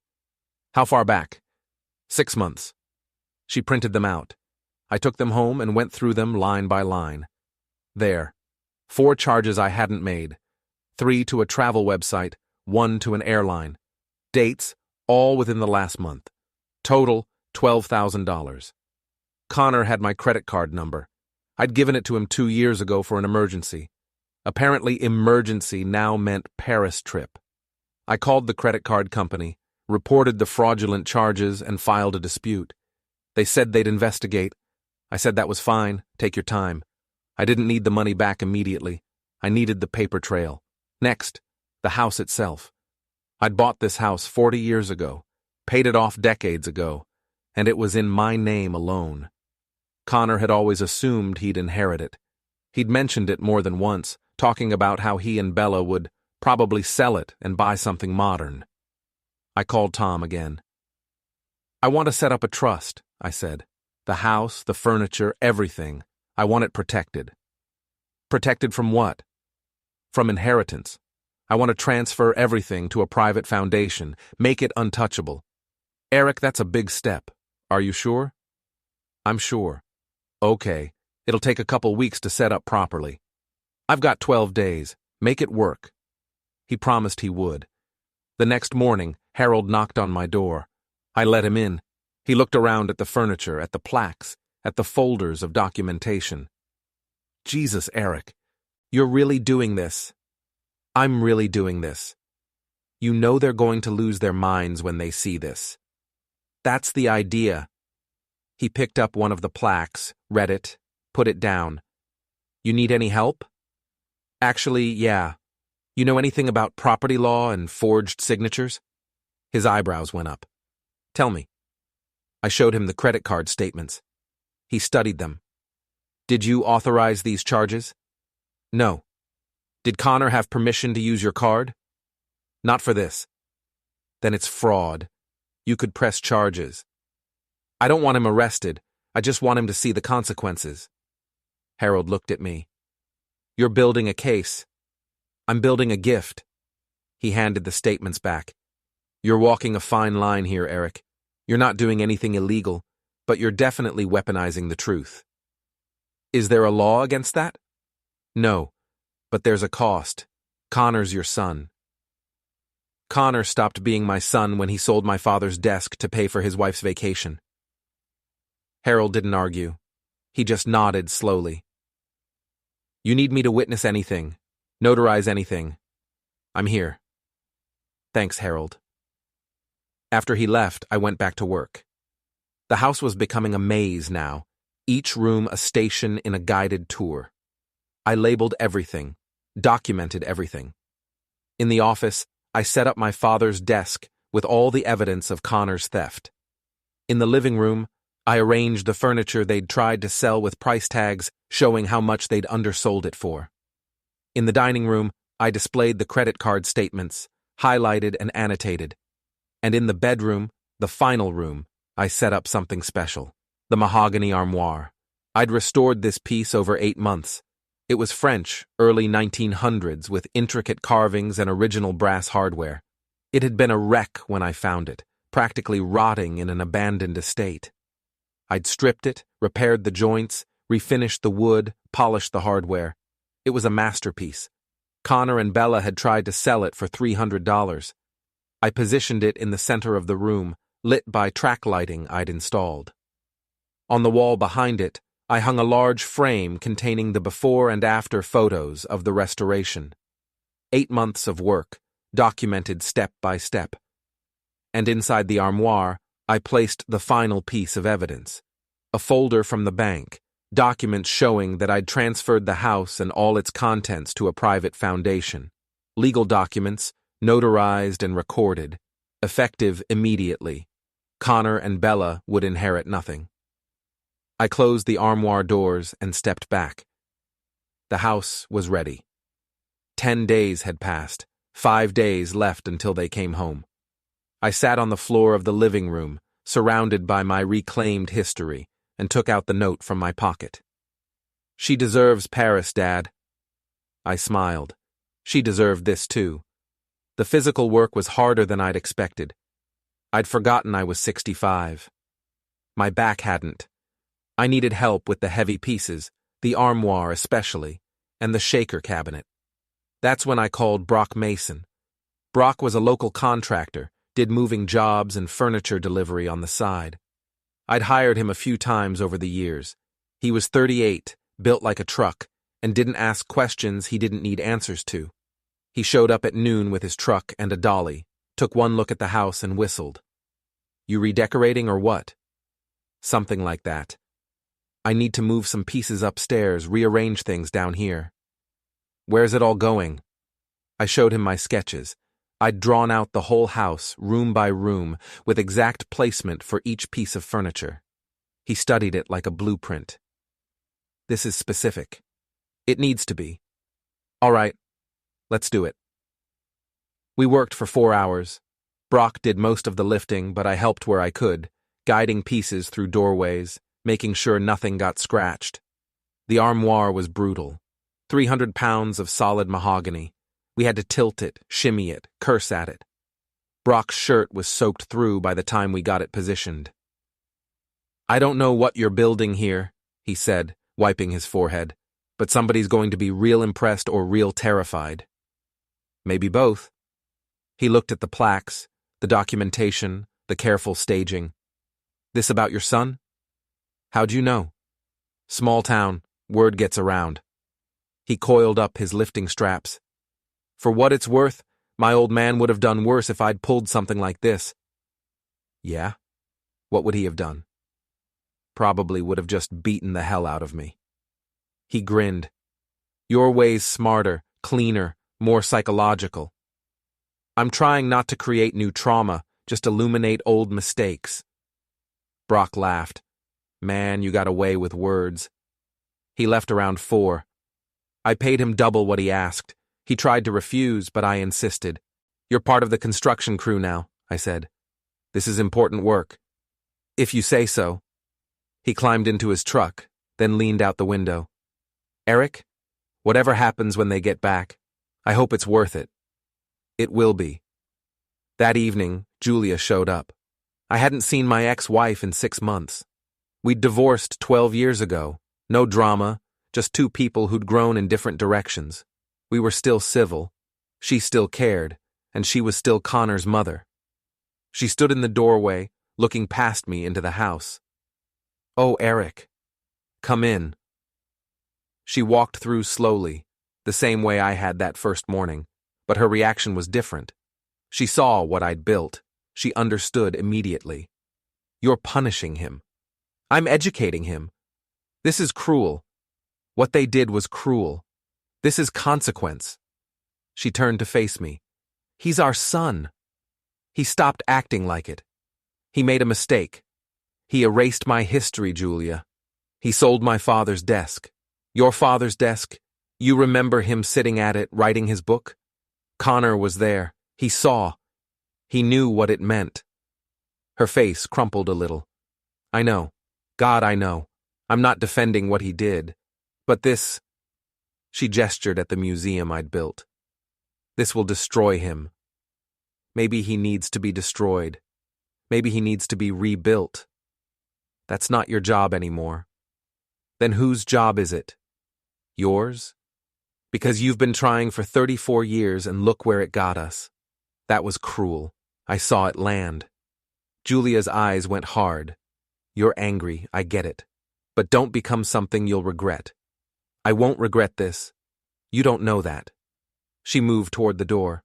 How far back? 6 months. She printed them out. I took them home and went through them line by line. There. 4 charges I hadn't made. 3 to a travel website, 1 to an airline. Dates, all within the last month. Total, $12,000. Connor had my credit card number. I'd given it to him 2 years ago for an emergency. Apparently, emergency now meant Paris trip. I called the credit card company, reported the fraudulent charges, and filed a dispute. They said they'd investigate. I said that was fine, take your time. I didn't need the money back immediately. I needed the paper trail. Next, the house itself. I'd bought this house 40 years ago, paid it off decades ago, and it was in my name alone. Connor had always assumed he'd inherit it. He'd mentioned it more than once, talking about how he and Bella would probably sell it and buy something modern. I called Tom again. I want to set up a trust, I said. The house, the furniture, everything. I want it protected. Protected from what? From inheritance. I want to transfer everything to a private foundation, make it untouchable. Eric, that's a big step. Are you sure? I'm sure. Okay, it'll take a couple weeks to set up properly. I've got 12 days. Make it work. He promised he would. The next morning, Harold knocked on my door. I let him in. He looked around at the furniture, at the plaques, at the folders of documentation. Jesus, Eric, you're really doing this. I'm really doing this. You know they're going to lose their minds when they see this. That's the idea. He picked up one of the plaques, read it, put it down. You need any help? Actually, yeah. You know anything about property law and forged signatures? His eyebrows went up. Tell me. I showed him the credit card statements. He studied them. Did you authorize these charges? No. Did Connor have permission to use your card? Not for this. Then it's fraud. You could press charges. I don't want him arrested. I just want him to see the consequences. Harold looked at me. You're building a case. I'm building a gift. He handed the statements back. You're walking a fine line here, Eric. You're not doing anything illegal, but you're definitely weaponizing the truth. Is there a law against that? No, but there's a cost. Connor's your son. Connor stopped being my son when he sold my father's desk to pay for his wife's vacation. Harold didn't argue. He just nodded slowly. You need me to witness anything, notarize anything. I'm here. Thanks, Harold. After he left, I went back to work. The house was becoming a maze now, each room a station in a guided tour. I labeled everything, documented everything. In the office, I set up my father's desk with all the evidence of Connor's theft. In the living room, I arranged the furniture they'd tried to sell with price tags showing how much they'd undersold it for. In the dining room, I displayed the credit card statements, highlighted and annotated. And in the bedroom, the final room, I set up something special, the mahogany armoire. I'd restored this piece over 8 months. It was French, early 1900s, with intricate carvings and original brass hardware. It had been a wreck when I found it, practically rotting in an abandoned estate. I'd stripped it, repaired the joints, refinished the wood, polished the hardware. It was a masterpiece. Connor and Bella had tried to sell it for $300. I positioned it in the center of the room, lit by track lighting I'd installed. On the wall behind it, I hung a large frame containing the before and after photos of the restoration. 8 months of work, documented step by step. And inside the armoire, I placed the final piece of evidence, a folder from the bank, documents showing that I'd transferred the house and all its contents to a private foundation, legal documents, notarized and recorded, effective immediately. Connor and Bella would inherit nothing. I closed the armoire doors and stepped back. The house was ready. 10 days had passed, 5 days left until they came home. I sat on the floor of the living room, surrounded by my reclaimed history, and took out the note from my pocket. She deserves Paris, Dad. I smiled. She deserved this too. The physical work was harder than I'd expected. I'd forgotten I was 65. My back hadn't. I needed help with the heavy pieces, the armoire especially, and the shaker cabinet. That's when I called Brock Mason. Brock was a local contractor, did moving jobs and furniture delivery on the side. I'd hired him a few times over the years. He was 38, built like a truck, and didn't ask questions he didn't need answers to. He showed up at noon with his truck and a dolly, took one look at the house and whistled. You redecorating or what? Something like that. I need to move some pieces upstairs, rearrange things down here. Where's it all going? I showed him my sketches. I'd drawn out the whole house, room by room, with exact placement for each piece of furniture. He studied it like a blueprint. This is specific. It needs to be. All right, let's do it. We worked for 4 hours. Brock did most of the lifting, but I helped where I could, guiding pieces through doorways, making sure nothing got scratched. The armoire was brutal. 300 pounds of solid mahogany. We had to tilt it, shimmy it, curse at it. Brock's shirt was soaked through by the time we got it positioned. I don't know what you're building here, he said, wiping his forehead, but somebody's going to be real impressed or real terrified. Maybe both. He looked at the plaques, the documentation, the careful staging. This about your son? How'd you know? Small town, word gets around. He coiled up his lifting straps. For what it's worth, my old man would have done worse if I'd pulled something like this. Yeah? What would he have done? Probably would have just beaten the hell out of me. He grinned. Your way's smarter, cleaner, more psychological. I'm trying not to create new trauma, just illuminate old mistakes. Brock laughed. Man, you got away with words. He left around 4. I paid him double what he asked. He tried to refuse, but I insisted. You're part of the construction crew now, I said. This is important work. If you say so. He climbed into his truck, then leaned out the window. Eric, whatever happens when they get back, I hope it's worth it. It will be. That evening, Julia showed up. I hadn't seen my ex-wife in 6 months. We'd divorced 12 years ago. No drama, just 2 people who'd grown in different directions. We were still civil. She still cared, and she was still Connor's mother. She stood in the doorway, looking past me into the house. "Oh, Eric. Come in." She walked through slowly, the same way I had that first morning, but her reaction was different. She saw what I'd built. She understood immediately. "You're punishing him." "I'm educating him." "This is cruel." "What they did was cruel." "This is consequence." She turned to face me. "He's our son." "He stopped acting like it. He made a mistake. He erased my history, Julia. He sold my father's desk. Your father's desk. You remember him sitting at it, writing his book? Connor was there. He saw. He knew what it meant." Her face crumpled a little. "I know. God, I know. I'm not defending what he did. But this—" She gestured at the museum I'd built. "This will destroy him. Maybe he needs to be destroyed. Maybe he needs to be rebuilt. That's not your job anymore." "Then whose job is it?" "Yours? Because you've been trying for 34 years and look where it got us. That was cruel. I saw it land." Julia's eyes went hard. "You're angry, I get it. But don't become something you'll regret." "I won't regret this. You don't know that." She moved toward the door.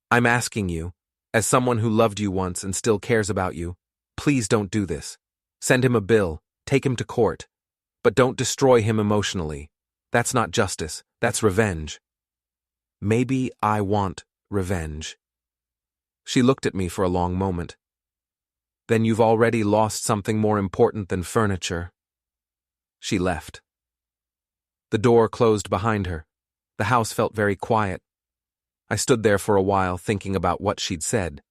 "I'm asking you, as someone who loved you once and still cares about you, please don't do this. Send him a bill, take him to court. But don't destroy him emotionally. That's not justice, that's revenge." "Maybe I want revenge." She looked at me for a long moment. "Then you've already lost something more important than furniture." She left. The door closed behind her. The house felt very quiet. I stood there for a while thinking about what she'd said.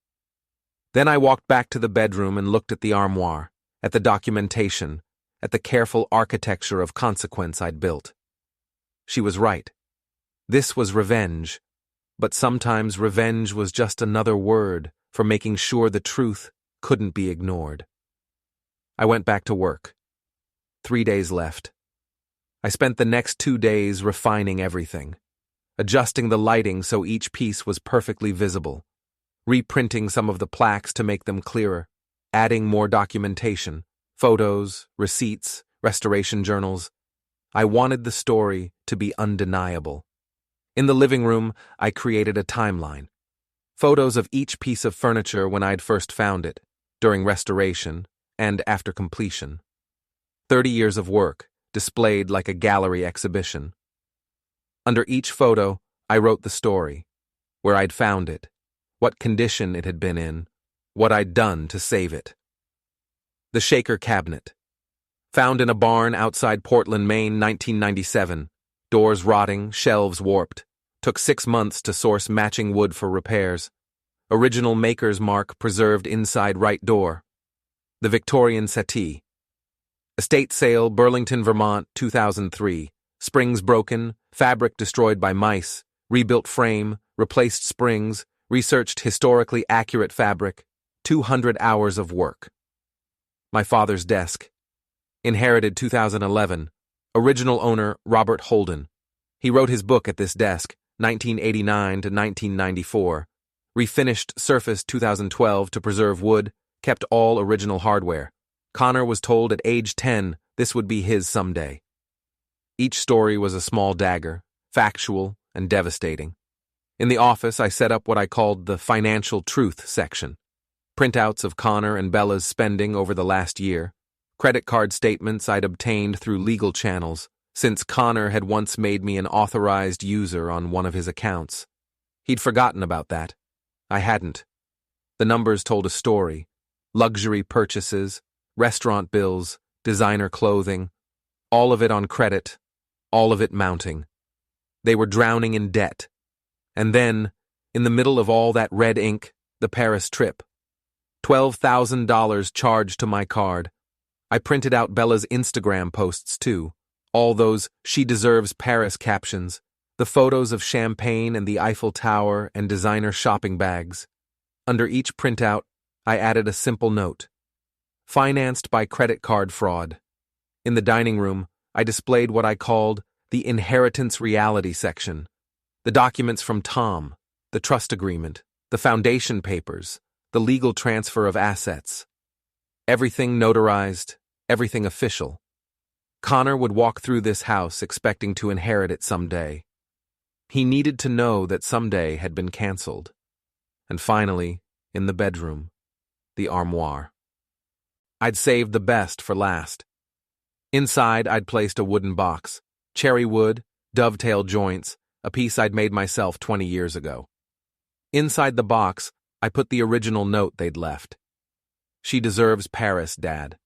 Then I walked back to the bedroom and looked at the armoire, at the documentation, at the careful architecture of consequence I'd built. She was right. This was revenge, but sometimes revenge was just another word for making sure the truth couldn't be ignored. I went back to work. 3 days left. I spent the next 2 days refining everything, adjusting the lighting so each piece was perfectly visible, reprinting some of the plaques to make them clearer, adding more documentation, photos, receipts, restoration journals. I wanted the story to be undeniable. In the living room, I created a timeline. Photos of each piece of furniture when I'd first found it, during restoration, and after completion. 30 years of work, displayed like a gallery exhibition. Under each photo, I wrote the story, where I'd found it, what condition it had been in, what I'd done to save it. The Shaker cabinet. Found in a barn outside Portland, Maine, 1997. Doors rotting, shelves warped. Took 6 months to source matching wood for repairs. Original maker's mark preserved inside right door. The Victorian settee. Estate sale, Burlington, Vermont, 2003. Springs broken, fabric destroyed by mice, rebuilt frame, replaced springs, researched historically accurate fabric, 200 hours of work. My father's desk. Inherited 2011. Original owner, Robert Holden. He wrote his book at this desk, 1989 to 1994. Refinished surface 2012 to preserve wood, kept all original hardware. Connor was told at age 10 this would be his someday. Each story was a small dagger, factual and devastating. In the office, I set up what I called the financial truth section. Printouts of Connor and Bella's spending over the last year. Credit card statements I'd obtained through legal channels, since Connor had once made me an authorized user on one of his accounts. He'd forgotten about that. I hadn't. The numbers told a story. Luxury purchases, restaurant bills, designer clothing, all of it on credit, all of it mounting. They were drowning in debt. And then, in the middle of all that red ink, the Paris trip. $12,000 charged to my card. I printed out Bella's Instagram posts too, all those "she deserves Paris" captions, the photos of champagne and the Eiffel Tower and designer shopping bags. Under each printout, I added a simple note. Financed by credit card fraud. In the dining room, I displayed what I called the inheritance reality section. The documents from Tom, the trust agreement, the foundation papers, the legal transfer of assets. Everything notarized, everything official. Connor would walk through this house expecting to inherit it someday. He needed to know that someday had been canceled. And finally, in the bedroom, the armoire. I'd saved the best for last. Inside, I'd placed a wooden box, cherry wood, dovetail joints, a piece I'd made myself 20 years ago. Inside the box, I put the original note they'd left. She deserves Paris, Dad.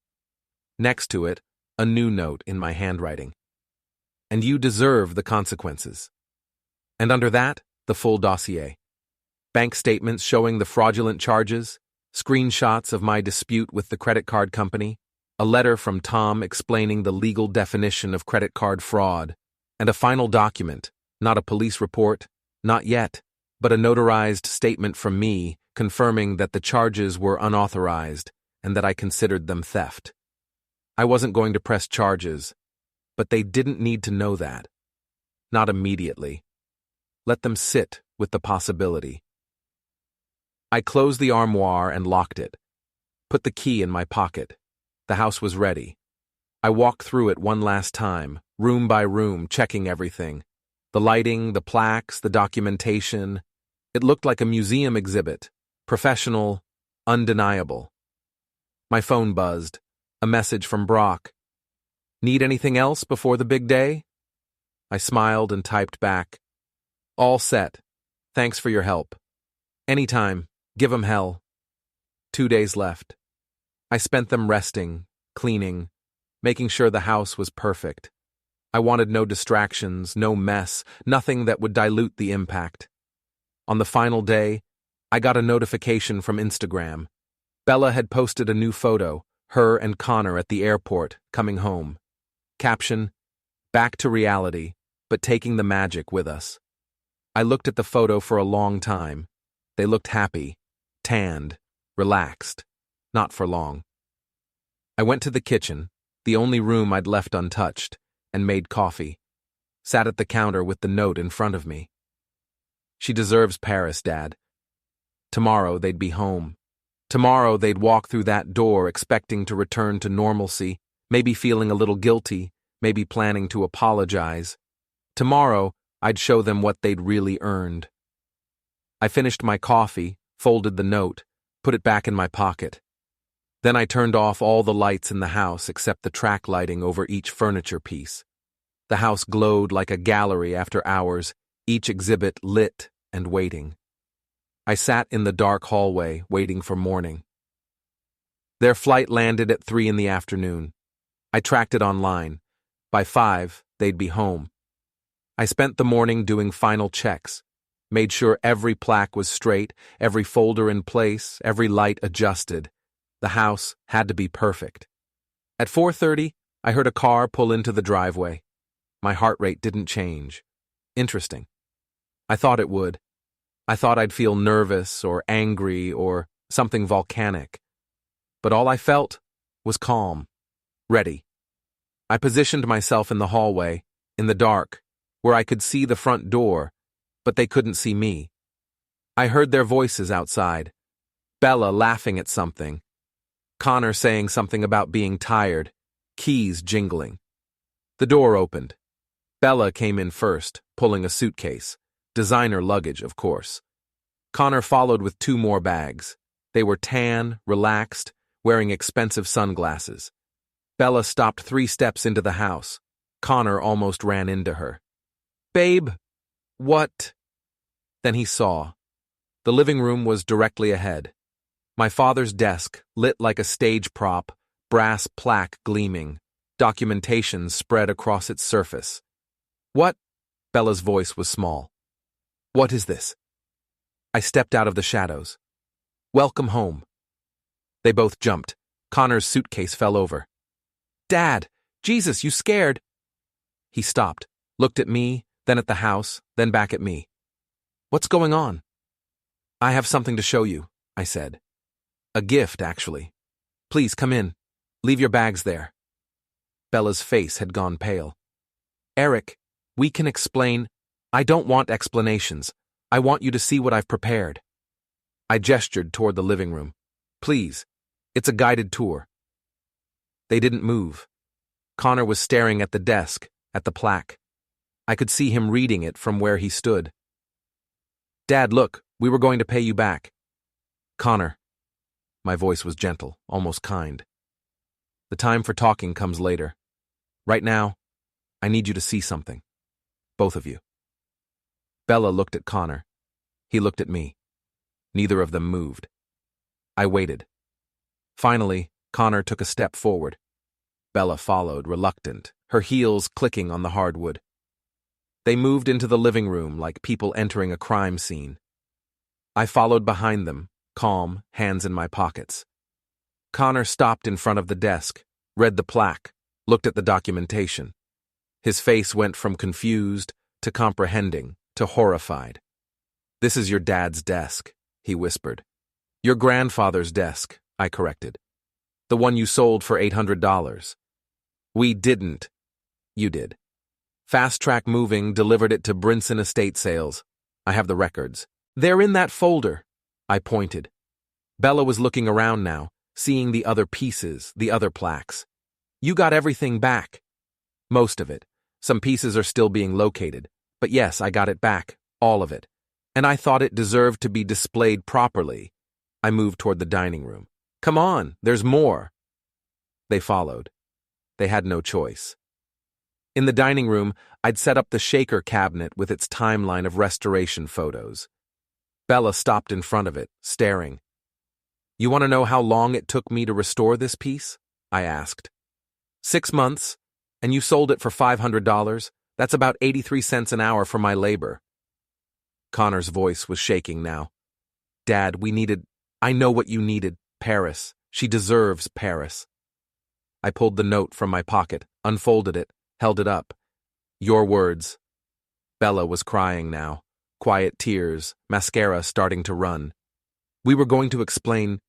Next to it, a new note in my handwriting. And you deserve the consequences. And under that, the full dossier. Bank statements showing the fraudulent charges, screenshots of my dispute with the credit card company, a letter from Tom explaining the legal definition of credit card fraud, and a final document, not a police report, not yet, but a notarized statement from me confirming that the charges were unauthorized and that I considered them theft. I wasn't going to press charges, but they didn't need to know that. Not immediately. Let them sit with the possibility. I closed the armoire and locked it. Put the key in my pocket. The house was ready. I walked through it one last time, room by room, checking everything. The lighting, the plaques, the documentation. It looked like a museum exhibit. Professional, undeniable. My phone buzzed. A message from Brock. Need anything else before the big day? I smiled and typed back. All set. Thanks for your help. Anytime. Give 'em hell. 2 days left. I spent them resting, cleaning, making sure the house was perfect. I wanted no distractions, no mess, nothing that would dilute the impact. On the final day, I got a notification from Instagram. Bella had posted a new photo, her and Connor at the airport, coming home. Caption, back to reality, but taking the magic with us. I looked at the photo for a long time. They looked happy, tanned, relaxed, not for long. I went to the kitchen, the only room I'd left untouched, and made coffee. Sat at the counter with the note in front of me. She deserves Paris, Dad. Tomorrow they'd be home. Tomorrow they'd walk through that door expecting to return to normalcy, maybe feeling a little guilty, maybe planning to apologize. Tomorrow I'd show them what they'd really earned. I finished my coffee, folded the note, put it back in my pocket. Then I turned off all the lights in the house except the track lighting over each furniture piece. The house glowed like a gallery after hours, each exhibit lit and waiting. I sat in the dark hallway, waiting for morning. Their flight landed at 3 in the afternoon. I tracked it online. By 5, they'd be home. I spent the morning doing final checks, made sure every plaque was straight, every folder in place, every light adjusted. The house had to be perfect. At 4:30, I heard a car pull into the driveway. My heart rate didn't change. Interesting. I thought it would. I thought I'd feel nervous or angry or something volcanic. But all I felt was calm, ready. I positioned myself in the hallway, in the dark, where I could see the front door, but they couldn't see me. I heard their voices outside. Bella laughing at something. Connor saying something about being tired, keys jingling. The door opened. Bella came in first, pulling a suitcase. Designer luggage, of course. Connor followed with 2 more bags. They were tan, relaxed, wearing expensive sunglasses. Bella stopped 3 steps into the house. Connor almost ran into her. Babe, what? Then he saw. The living room was directly ahead. My father's desk, lit like a stage prop, brass plaque gleaming, documentation spread across its surface. What? Bella's voice was small. What is this? I stepped out of the shadows. Welcome home. They both jumped. Connor's suitcase fell over. Dad! Jesus, you scared! He stopped, looked at me, then at the house, then back at me. What's going on? I have something to show you, I said. A gift, actually. Please come in. Leave your bags there. Bella's face had gone pale. Eric, we can explain. I don't want explanations. I want you to see what I've prepared. I gestured toward the living room. Please, it's a guided tour. They didn't move. Connor was staring at the desk, at the plaque. I could see him reading it from where he stood. Dad, look, we were going to pay you back. Connor. My voice was gentle, almost kind. The time for talking comes later. Right now, I need you to see something. Both of you. Bella looked at Connor. He looked at me. Neither of them moved. I waited. Finally, Connor took a step forward. Bella followed, reluctant, her heels clicking on the hardwood. They moved into the living room like people entering a crime scene. I followed behind them, calm, hands in my pockets. Connor stopped in front of the desk, read the plaque, looked at the documentation. His face went from confused to comprehending to horrified. This is your dad's desk, he whispered. Your grandfather's desk, I corrected. The one you sold for $800. We didn't. You did. Fast Track Moving delivered it to Brinson Estate Sales. I have the records. They're in that folder. I pointed. Bella was looking around now, seeing the other pieces, the other plaques. You got everything back. Most of it. Some pieces are still being located. But yes, I got it back. All of it. And I thought it deserved to be displayed properly. I moved toward the dining room. Come on, there's more. They followed. They had no choice. In the dining room, I'd set up the shaker cabinet with its timeline of restoration photos. Bella stopped in front of it, staring. You want to know how long it took me to restore this piece? I asked. 6 months, and you sold it for $500? That's about 83 cents an hour for my labor. Connor's voice was shaking now. Dad, I know what you needed, Paris. She deserves Paris. I pulled the note from my pocket, unfolded it, held it up. Your words. Bella was crying now. Quiet tears, mascara starting to run. We were going to explain.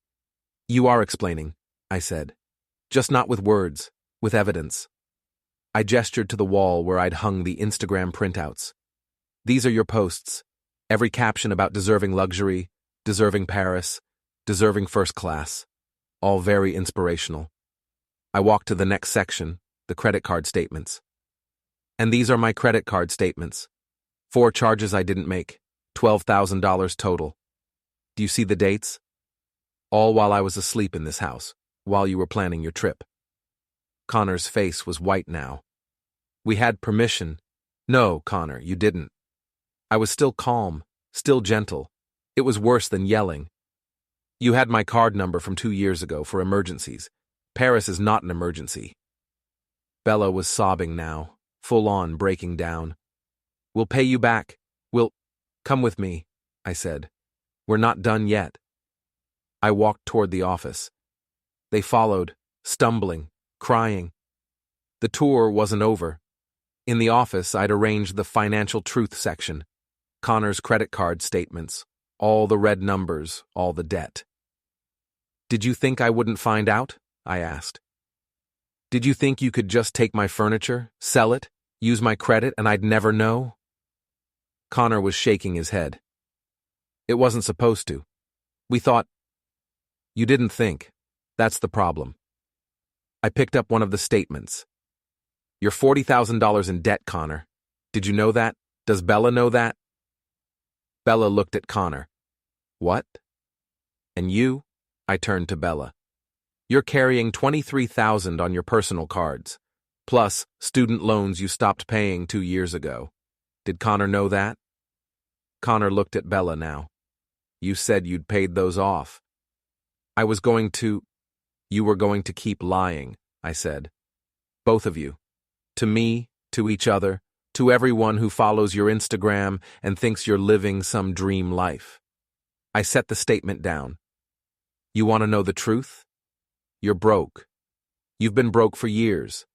You are explaining, I said. Just not with words, with evidence. I gestured to the wall where I'd hung the Instagram printouts. These are your posts. Every caption about deserving luxury, deserving Paris, deserving first class. All very inspirational. I walked to the next section, the credit card statements. And these are my credit card statements. 4 charges I didn't make, $12,000 total. Do you see the dates? All while I was asleep in this house, while you were planning your trip. Connor's face was white now. We had permission. No, Connor, you didn't. I was still calm, still gentle. It was worse than yelling. You had my card number from 2 years ago for emergencies. Paris is not an emergency. Bella was sobbing now, full on breaking down. We'll pay you back. Come with me, I said. We're not done yet. I walked toward the office. They followed, stumbling, crying. The tour wasn't over. In the office, I'd arranged the financial truth section. Connor's credit card statements, all the red numbers, all the debt. Did you think I wouldn't find out? I asked. Did you think you could just take my furniture, sell it, use my credit, and I'd never know? Connor was shaking his head. It wasn't supposed to. We thought. You didn't think. That's the problem. I picked up one of the statements. You're $40,000 in debt, Connor. Did you know that? Does Bella know that? Bella looked at Connor. What? And you? I turned to Bella. You're carrying $23,000 on your personal cards, plus student loans you stopped paying 2 years ago. Did Connor know that? Connor looked at Bella now. You said you'd paid those off. I was going to. You were going to keep lying, I said. Both of you. To me, to each other, to everyone who follows your Instagram and thinks you're living some dream life. I set the statement down. You want to know the truth? You're broke. You've been broke for years.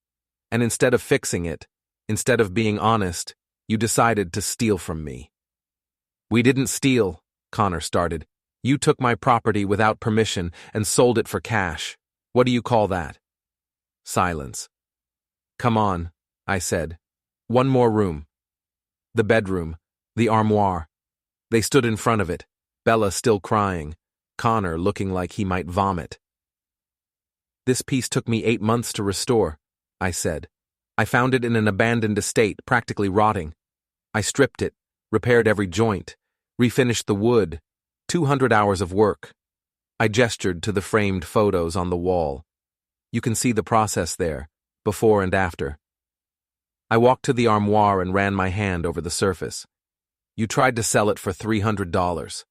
And instead of fixing it, instead of being honest, you decided to steal from me. We didn't steal, Connor started. You took my property without permission and sold it for cash. What do you call that? Silence. Come on, I said. One more room. The bedroom, the armoire. They stood in front of it. Bella still crying, Connor looking like he might vomit. "This piece took me 8 months to restore," I said. "I found it in an abandoned estate, practically rotting. I stripped it, repaired every joint, refinished the wood, 200 hours of work." I gestured to the framed photos on the wall. "You can see the process there, before and after." I walked to the armoire and ran my hand over the surface. "You tried to sell it for $300.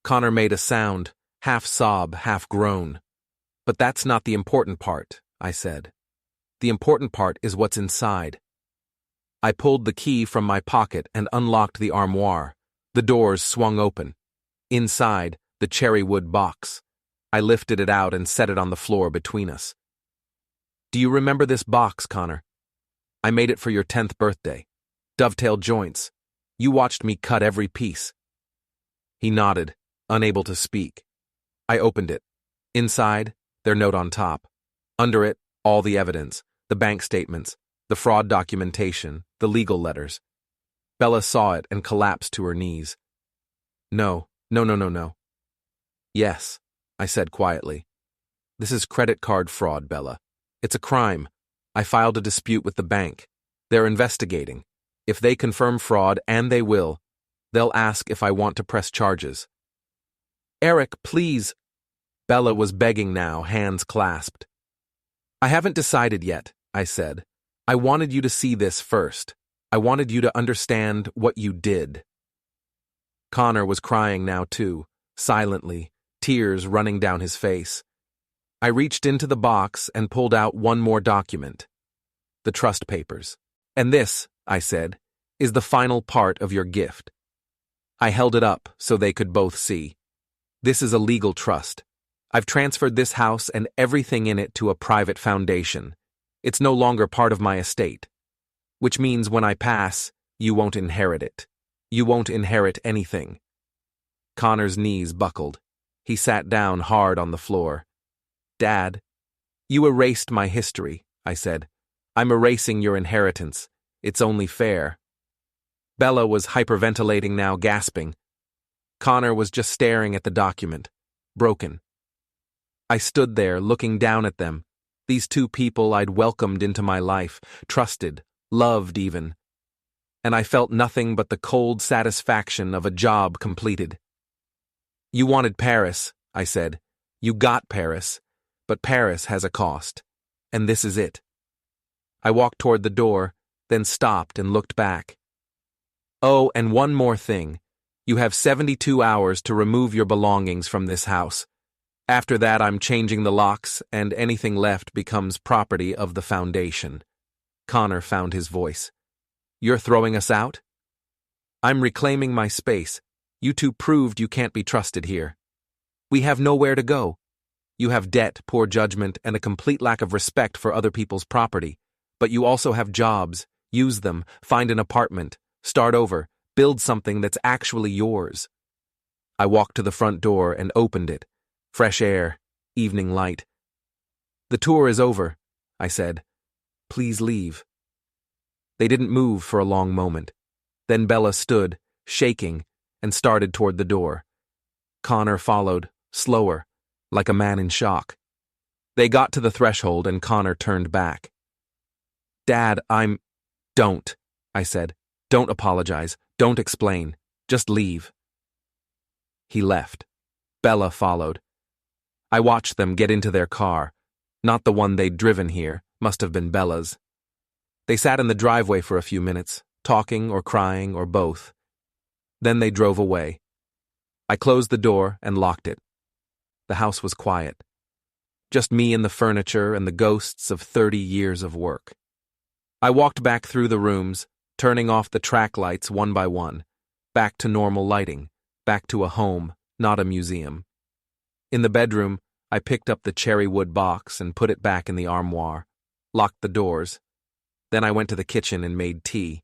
Connor made a sound, half sob, half groan. "But that's not the important part," I said. "The important part is what's inside." I pulled the key from my pocket and unlocked the armoire. The doors swung open. Inside, the cherry wood box. I lifted it out and set it on the floor between us. "Do you remember this box, Connor? I made it for your 10th birthday. Dovetail joints. You watched me cut every piece." He nodded, unable to speak. I opened it. Inside, their note on top. Under it, all the evidence, the bank statements, the fraud documentation, the legal letters. Bella saw it and collapsed to her knees. No. "Yes," I said quietly. "This is credit card fraud, Bella. It's a crime. I filed a dispute with the bank. They're investigating. If they confirm fraud, and they will, they'll ask if I want to press charges." "Eric, please." Bella was begging now, hands clasped. "I haven't decided yet," I said. "I wanted you to see this first. I wanted you to understand what you did." Connor was crying now too, silently, tears running down his face. I reached into the box and pulled out one more document. The trust papers. "And this," I said, "is the final part of your gift." I held it up so they could both see. "This is a legal trust. I've transferred this house and everything in it to a private foundation. It's no longer part of my estate. Which means when I pass, you won't inherit it. You won't inherit anything." Connor's knees buckled. He sat down hard on the floor. "Dad, you erased my history," I said. "I'm erasing your inheritance. It's only fair." Bella was hyperventilating now, gasping. Connor was just staring at the document, broken. I stood there, looking down at them, these two people I'd welcomed into my life, trusted, loved even. And I felt nothing but the cold satisfaction of a job completed. "You wanted Paris," I said. "You got Paris, but Paris has a cost, and this is it." I walked toward the door, then stopped and looked back. "Oh, and one more thing. You have 72 hours to remove your belongings from this house. After that, I'm changing the locks, and anything left becomes property of the foundation." Connor found his voice. "You're throwing us out?" "I'm reclaiming my space. You two proved you can't be trusted here. We have nowhere to go. You have debt, poor judgment, and a complete lack of respect for other people's property. But you also have jobs. Use them, find an apartment, start over, build something that's actually yours." I walked to the front door and opened it. Fresh air, evening light. "The tour is over," I said. "Please leave." They didn't move for a long moment. Then Bella stood, shaking, and started toward the door. Connor followed, slower, like a man in shock. They got to the threshold and Connor turned back. "Dad, Don't," I said. "Don't apologize. Don't explain. Just leave." He left. Bella followed. I watched them get into their car. Not the one they'd driven here, must have been Bella's. They sat in the driveway for a few minutes, talking or crying or both. Then they drove away. I closed the door and locked it. The house was quiet. Just me and the furniture and the ghosts of 30 years of work. I walked back through the rooms, turning off the track lights one by one, back to normal lighting, back to a home, not a museum. In the bedroom, I picked up the cherry wood box and put it back in the armoire, locked the doors. Then I went to the kitchen and made tea,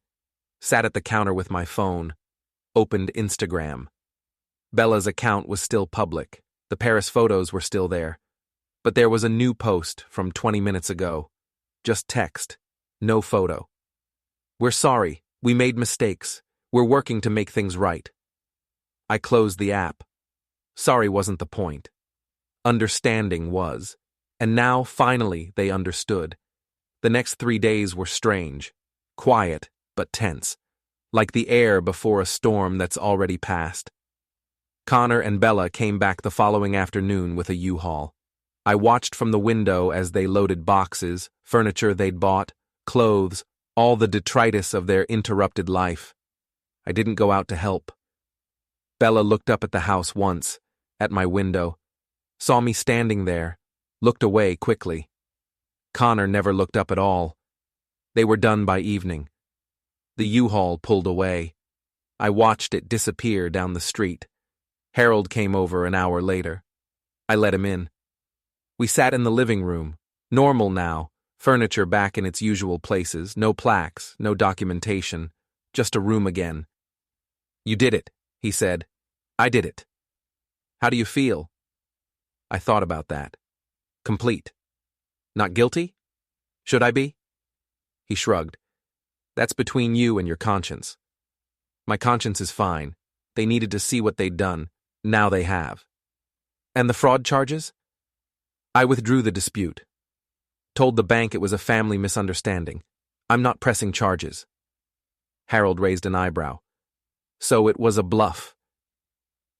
sat at the counter with my phone, opened Instagram. Bella's account was still public. The Paris photos were still there. But there was a new post from 20 minutes ago. Just text. No photo. "We're sorry. We made mistakes. We're working to make things right." I closed the app. Sorry wasn't the point. Understanding was. And now, finally, they understood. The next 3 days were strange. Quiet, but tense. Like the air before a storm that's already passed. Connor and Bella came back the following afternoon with a U-Haul. I watched from the window as they loaded boxes, furniture they'd bought, clothes, all the detritus of their interrupted life. I didn't go out to help. Bella looked up at the house once, at my window, saw me standing there, looked away quickly. Connor never looked up at all. They were done by evening. The U-Haul pulled away. I watched it disappear down the street. Harold came over an hour later. I let him in. We sat in the living room, normal now, furniture back in its usual places, no plaques, no documentation, just a room again. "You did it," he said. "I did it. How do you feel?" I thought about that. Complete. Not guilty? Should I be? He shrugged. "That's between you and your conscience." "My conscience is fine. They needed to see what they'd done. Now they have." "And the fraud charges?" "I withdrew the dispute. Told the bank it was a family misunderstanding. I'm not pressing charges." Harold raised an eyebrow. "So it was a bluff."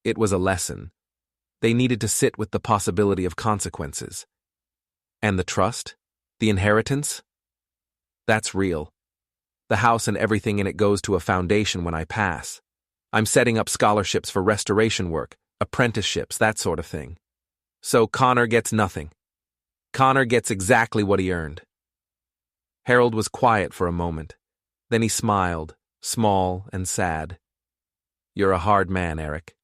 "It was a lesson. They needed to sit with the possibility of consequences." "And the trust? The inheritance?" "That's real. The house and everything in it goes to a foundation when I pass. I'm setting up scholarships for restoration work, apprenticeships, that sort of thing. So Connor gets nothing. Connor gets exactly what he earned." Harold was quiet for a moment. Then he smiled, small and sad. "You're a hard man, Eric."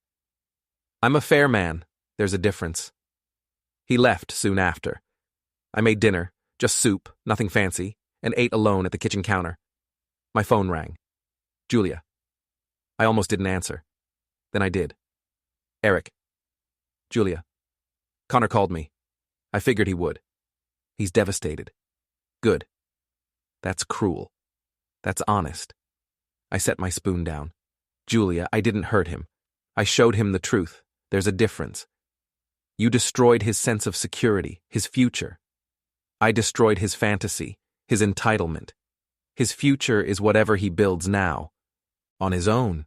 "I'm a fair man. There's a difference." He left soon after. I made dinner, just soup, nothing fancy, and ate alone at the kitchen counter. My phone rang. Julia. I almost didn't answer. Then I did. "Eric." "Julia." "Connor called me. I figured he would. He's devastated." "Good. That's cruel. That's honest." I set my spoon down. "Julia, I didn't hurt him. I showed him the truth. There's a difference. You destroyed his sense of security, his future. I destroyed his fantasy, his entitlement. His future is whatever he builds now, on his own,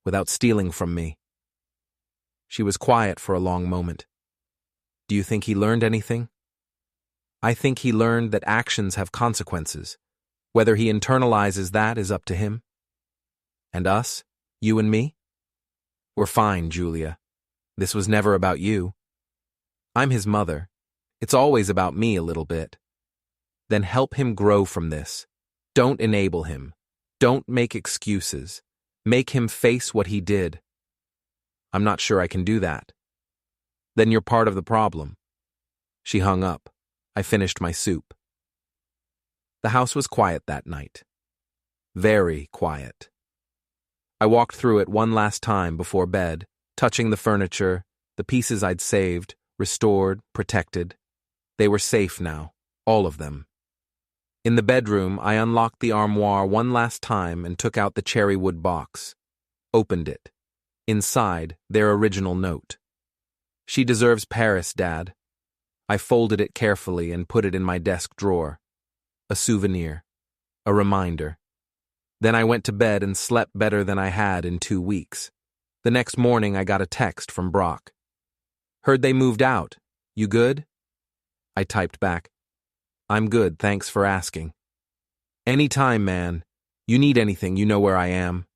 without stealing from me." She was quiet for a long moment. "Do you think he learned anything?" "I think he learned that actions have consequences. Whether he internalizes that is up to him." "And us? You and me?" "We're fine, Julia. This was never about you. I'm his mother. It's always about me a little bit. Then help him grow from this. Don't enable him. Don't make excuses. Make him face what he did." "I'm not sure I can do that." "Then you're part of the problem." She hung up. I finished my soup. The house was quiet that night. Very quiet. I walked through it one last time before bed, touching the furniture, the pieces I'd saved, restored, protected. They were safe now, all of them. In the bedroom, I unlocked the armoire one last time and took out the cherry wood box. Opened it. Inside, their original note. "She deserves Paris, Dad." I folded it carefully and put it in my desk drawer. A souvenir. A reminder. Then I went to bed and slept better than I had in 2 weeks. The next morning I got a text from Brock. "Heard they moved out. You good?" I typed back, "I'm good, thanks for asking." "Anytime, man. You need anything, you know where I am."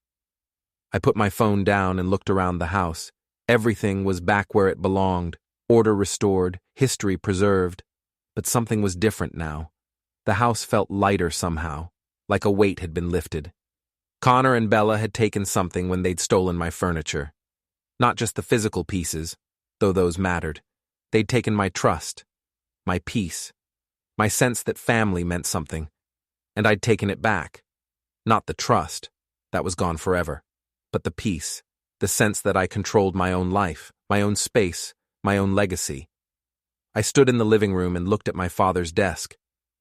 I put my phone down and looked around the house. Everything was back where it belonged, order restored, history preserved. But something was different now. The house felt lighter somehow, like a weight had been lifted. Connor and Bella had taken something when they'd stolen my furniture. Not just the physical pieces, though those mattered. They'd taken my trust, my peace, my sense that family meant something. And I'd taken it back. Not the trust, that was gone forever, but the peace, the sense that I controlled my own life, my own space, my own legacy. I stood in the living room and looked at my father's desk.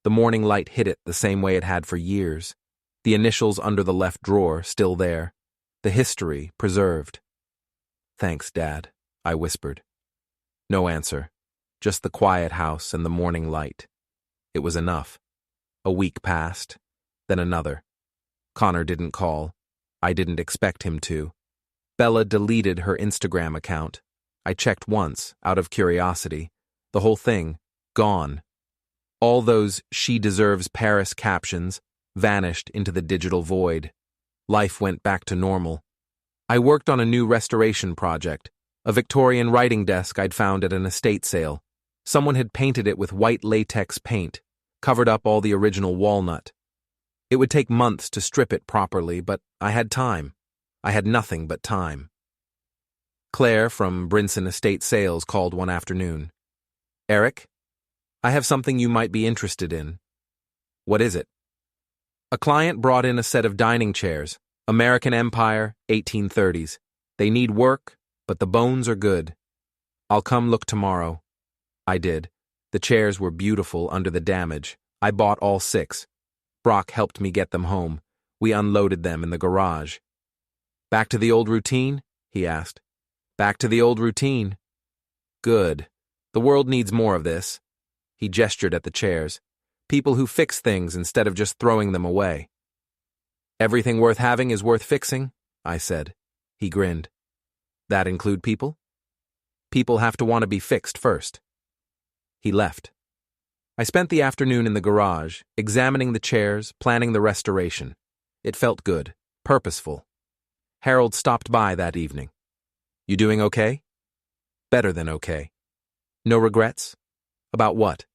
The morning light hit it the same way it had for years. The initials under the left drawer still there. The history preserved. Thanks, Dad, I whispered. No answer, just the quiet house and the morning light. It was enough. A week passed, then another. Connor didn't call. I didn't expect him to. Bella deleted her Instagram account. I checked once, out of curiosity. The whole thing, gone. All those "she deserves Paris" captions vanished into the digital void. Life went back to normal. I worked on a new restoration project, a Victorian writing desk I'd found at an estate sale. Someone had painted it with white latex paint, covered up all the original walnut. It would take months to strip it properly, but I had time. I had nothing but time. Claire from Brinson Estate Sales called one afternoon. Eric, I have something you might be interested in. What is it? A client brought in a set of dining chairs, American Empire, 1830s. They need work, but the bones are good. I'll come look tomorrow. I did. The chairs were beautiful under the damage. I bought all 6. Brock helped me get them home. We unloaded them in the garage. Back to the old routine? He asked. Back to the old routine. Good. The world needs more of this. He gestured at the chairs. People who fix things instead of just throwing them away. Everything worth having is worth fixing, I said. He grinned. That include people? People have to want to be fixed first. He left. I spent the afternoon in the garage, examining the chairs, planning the restoration. It felt good, purposeful. Harold stopped by that evening. You doing okay? Better than okay. No regrets? About what?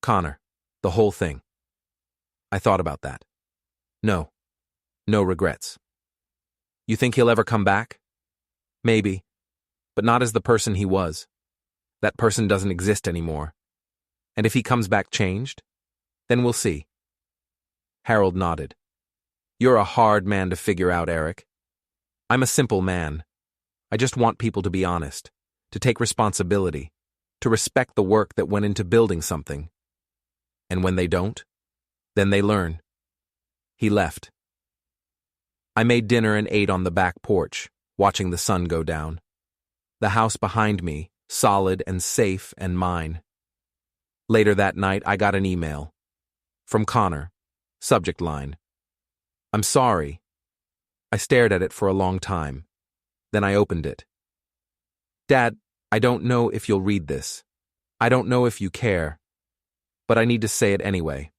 Connor. The whole thing. I thought about that. No. No regrets. You think he'll ever come back? Maybe. But not as the person he was. That person doesn't exist anymore. And if he comes back changed, then we'll see. Harold nodded. You're a hard man to figure out, Eric. I'm a simple man. I just want people to be honest, to take responsibility, to respect the work that went into building something. And when they don't, then they learn. He left. I made dinner and ate on the back porch, watching the sun go down. The house behind me, solid and safe and mine. Later that night, I got an email. From Connor. Subject line. I'm sorry. I stared at it for a long time. Then I opened it. Dad, I don't know if you'll read this. I don't know if you care. But I need to say it anyway.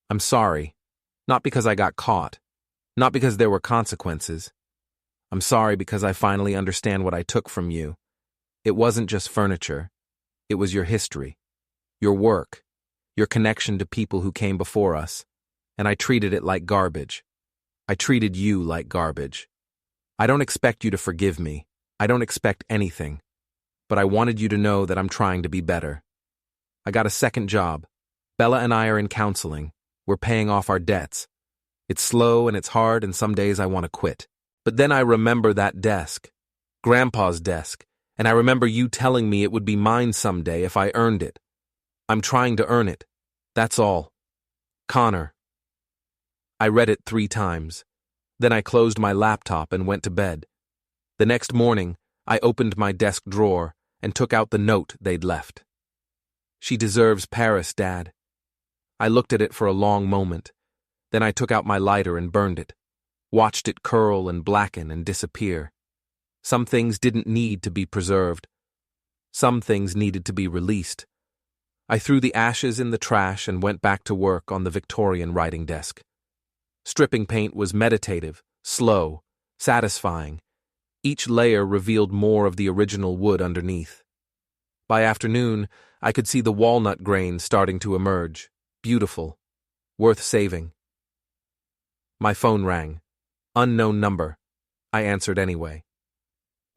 I'm sorry. Not because I got caught. Not because there were consequences. I'm sorry because I finally understand what I took from you. It wasn't just furniture. It was your history. Your work, your connection to people who came before us, and I treated it like garbage. I treated you like garbage. I don't expect you to forgive me. I don't expect anything. But I wanted you to know that I'm trying to be better. I got a second job. Bella and I are in counseling. We're paying off our debts. It's slow and it's hard and some days I want to quit. But then I remember that desk, Grandpa's desk, and I remember you telling me it would be mine someday if I earned it. I'm trying to earn it. That's all. Connor. I read it 3 times. Then I closed my laptop and went to bed. The next morning, I opened my desk drawer and took out the note they'd left. She deserves Paris, Dad. I looked at it for a long moment. Then I took out my lighter and burned it. Watched it curl and blacken and disappear. Some things didn't need to be preserved. Some things needed to be released. I threw the ashes in the trash and went back to work on the Victorian writing desk. Stripping paint was meditative, slow, satisfying. Each layer revealed more of the original wood underneath. By afternoon, I could see the walnut grains starting to emerge. Beautiful. Worth saving. My phone rang. Unknown number. I answered anyway.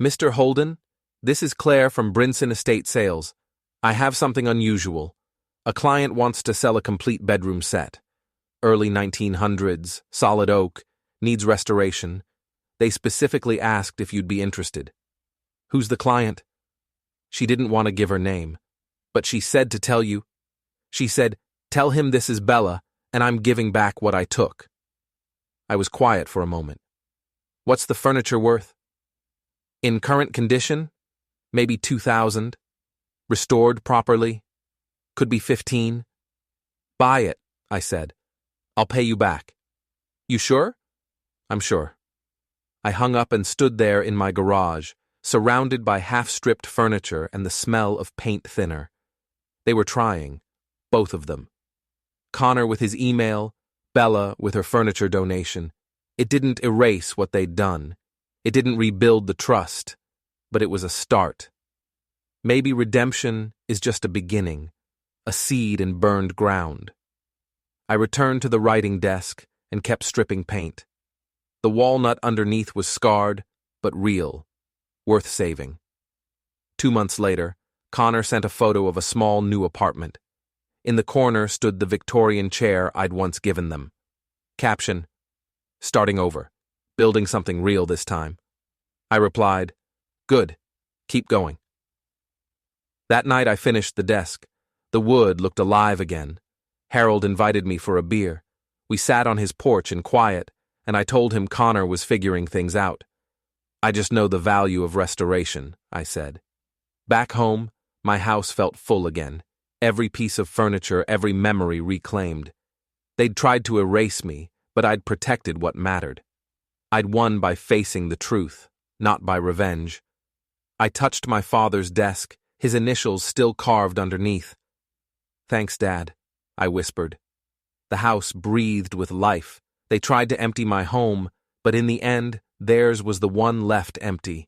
Mr. Holden, this is Claire from Brinson Estate Sales. I have something unusual. A client wants to sell a complete bedroom set. Early 1900s, solid oak, needs restoration. They specifically asked if you'd be interested. Who's the client? She didn't want to give her name, but she said to tell you. She said, tell him this is Bella, and I'm giving back what I took. I was quiet for a moment. What's the furniture worth? In current condition, maybe 2,000. Restored properly, could be 15. Buy it, I said. I'll pay you back. You sure? I'm sure. I hung up and stood there in my garage, surrounded by half-stripped furniture and the smell of paint thinner. They were trying, both of them. Connor with his email, Bella with her furniture donation. It didn't erase what they'd done. It didn't rebuild the trust, but it was a start. Maybe redemption is just a beginning, a seed in burned ground. I returned to the writing desk and kept stripping paint. The walnut underneath was scarred, but real, worth saving. 2 months later, Connor sent a photo of a small new apartment. In the corner stood the Victorian chair I'd once given them. Caption, "Starting over, building something real this time." I replied, "Good, keep going." That night I finished the desk. The wood looked alive again. Harold invited me for a beer. We sat on his porch in quiet, and I told him Connor was figuring things out. "I just know the value of restoration," I said. Back home, my house felt full again. Every piece of furniture, every memory reclaimed. They'd tried to erase me, but I'd protected what mattered. I'd won by facing the truth, not by revenge. I touched my father's desk, his initials still carved underneath. "Thanks, Dad," I whispered. The house breathed with life. They tried to empty my home, but in the end, theirs was the one left empty.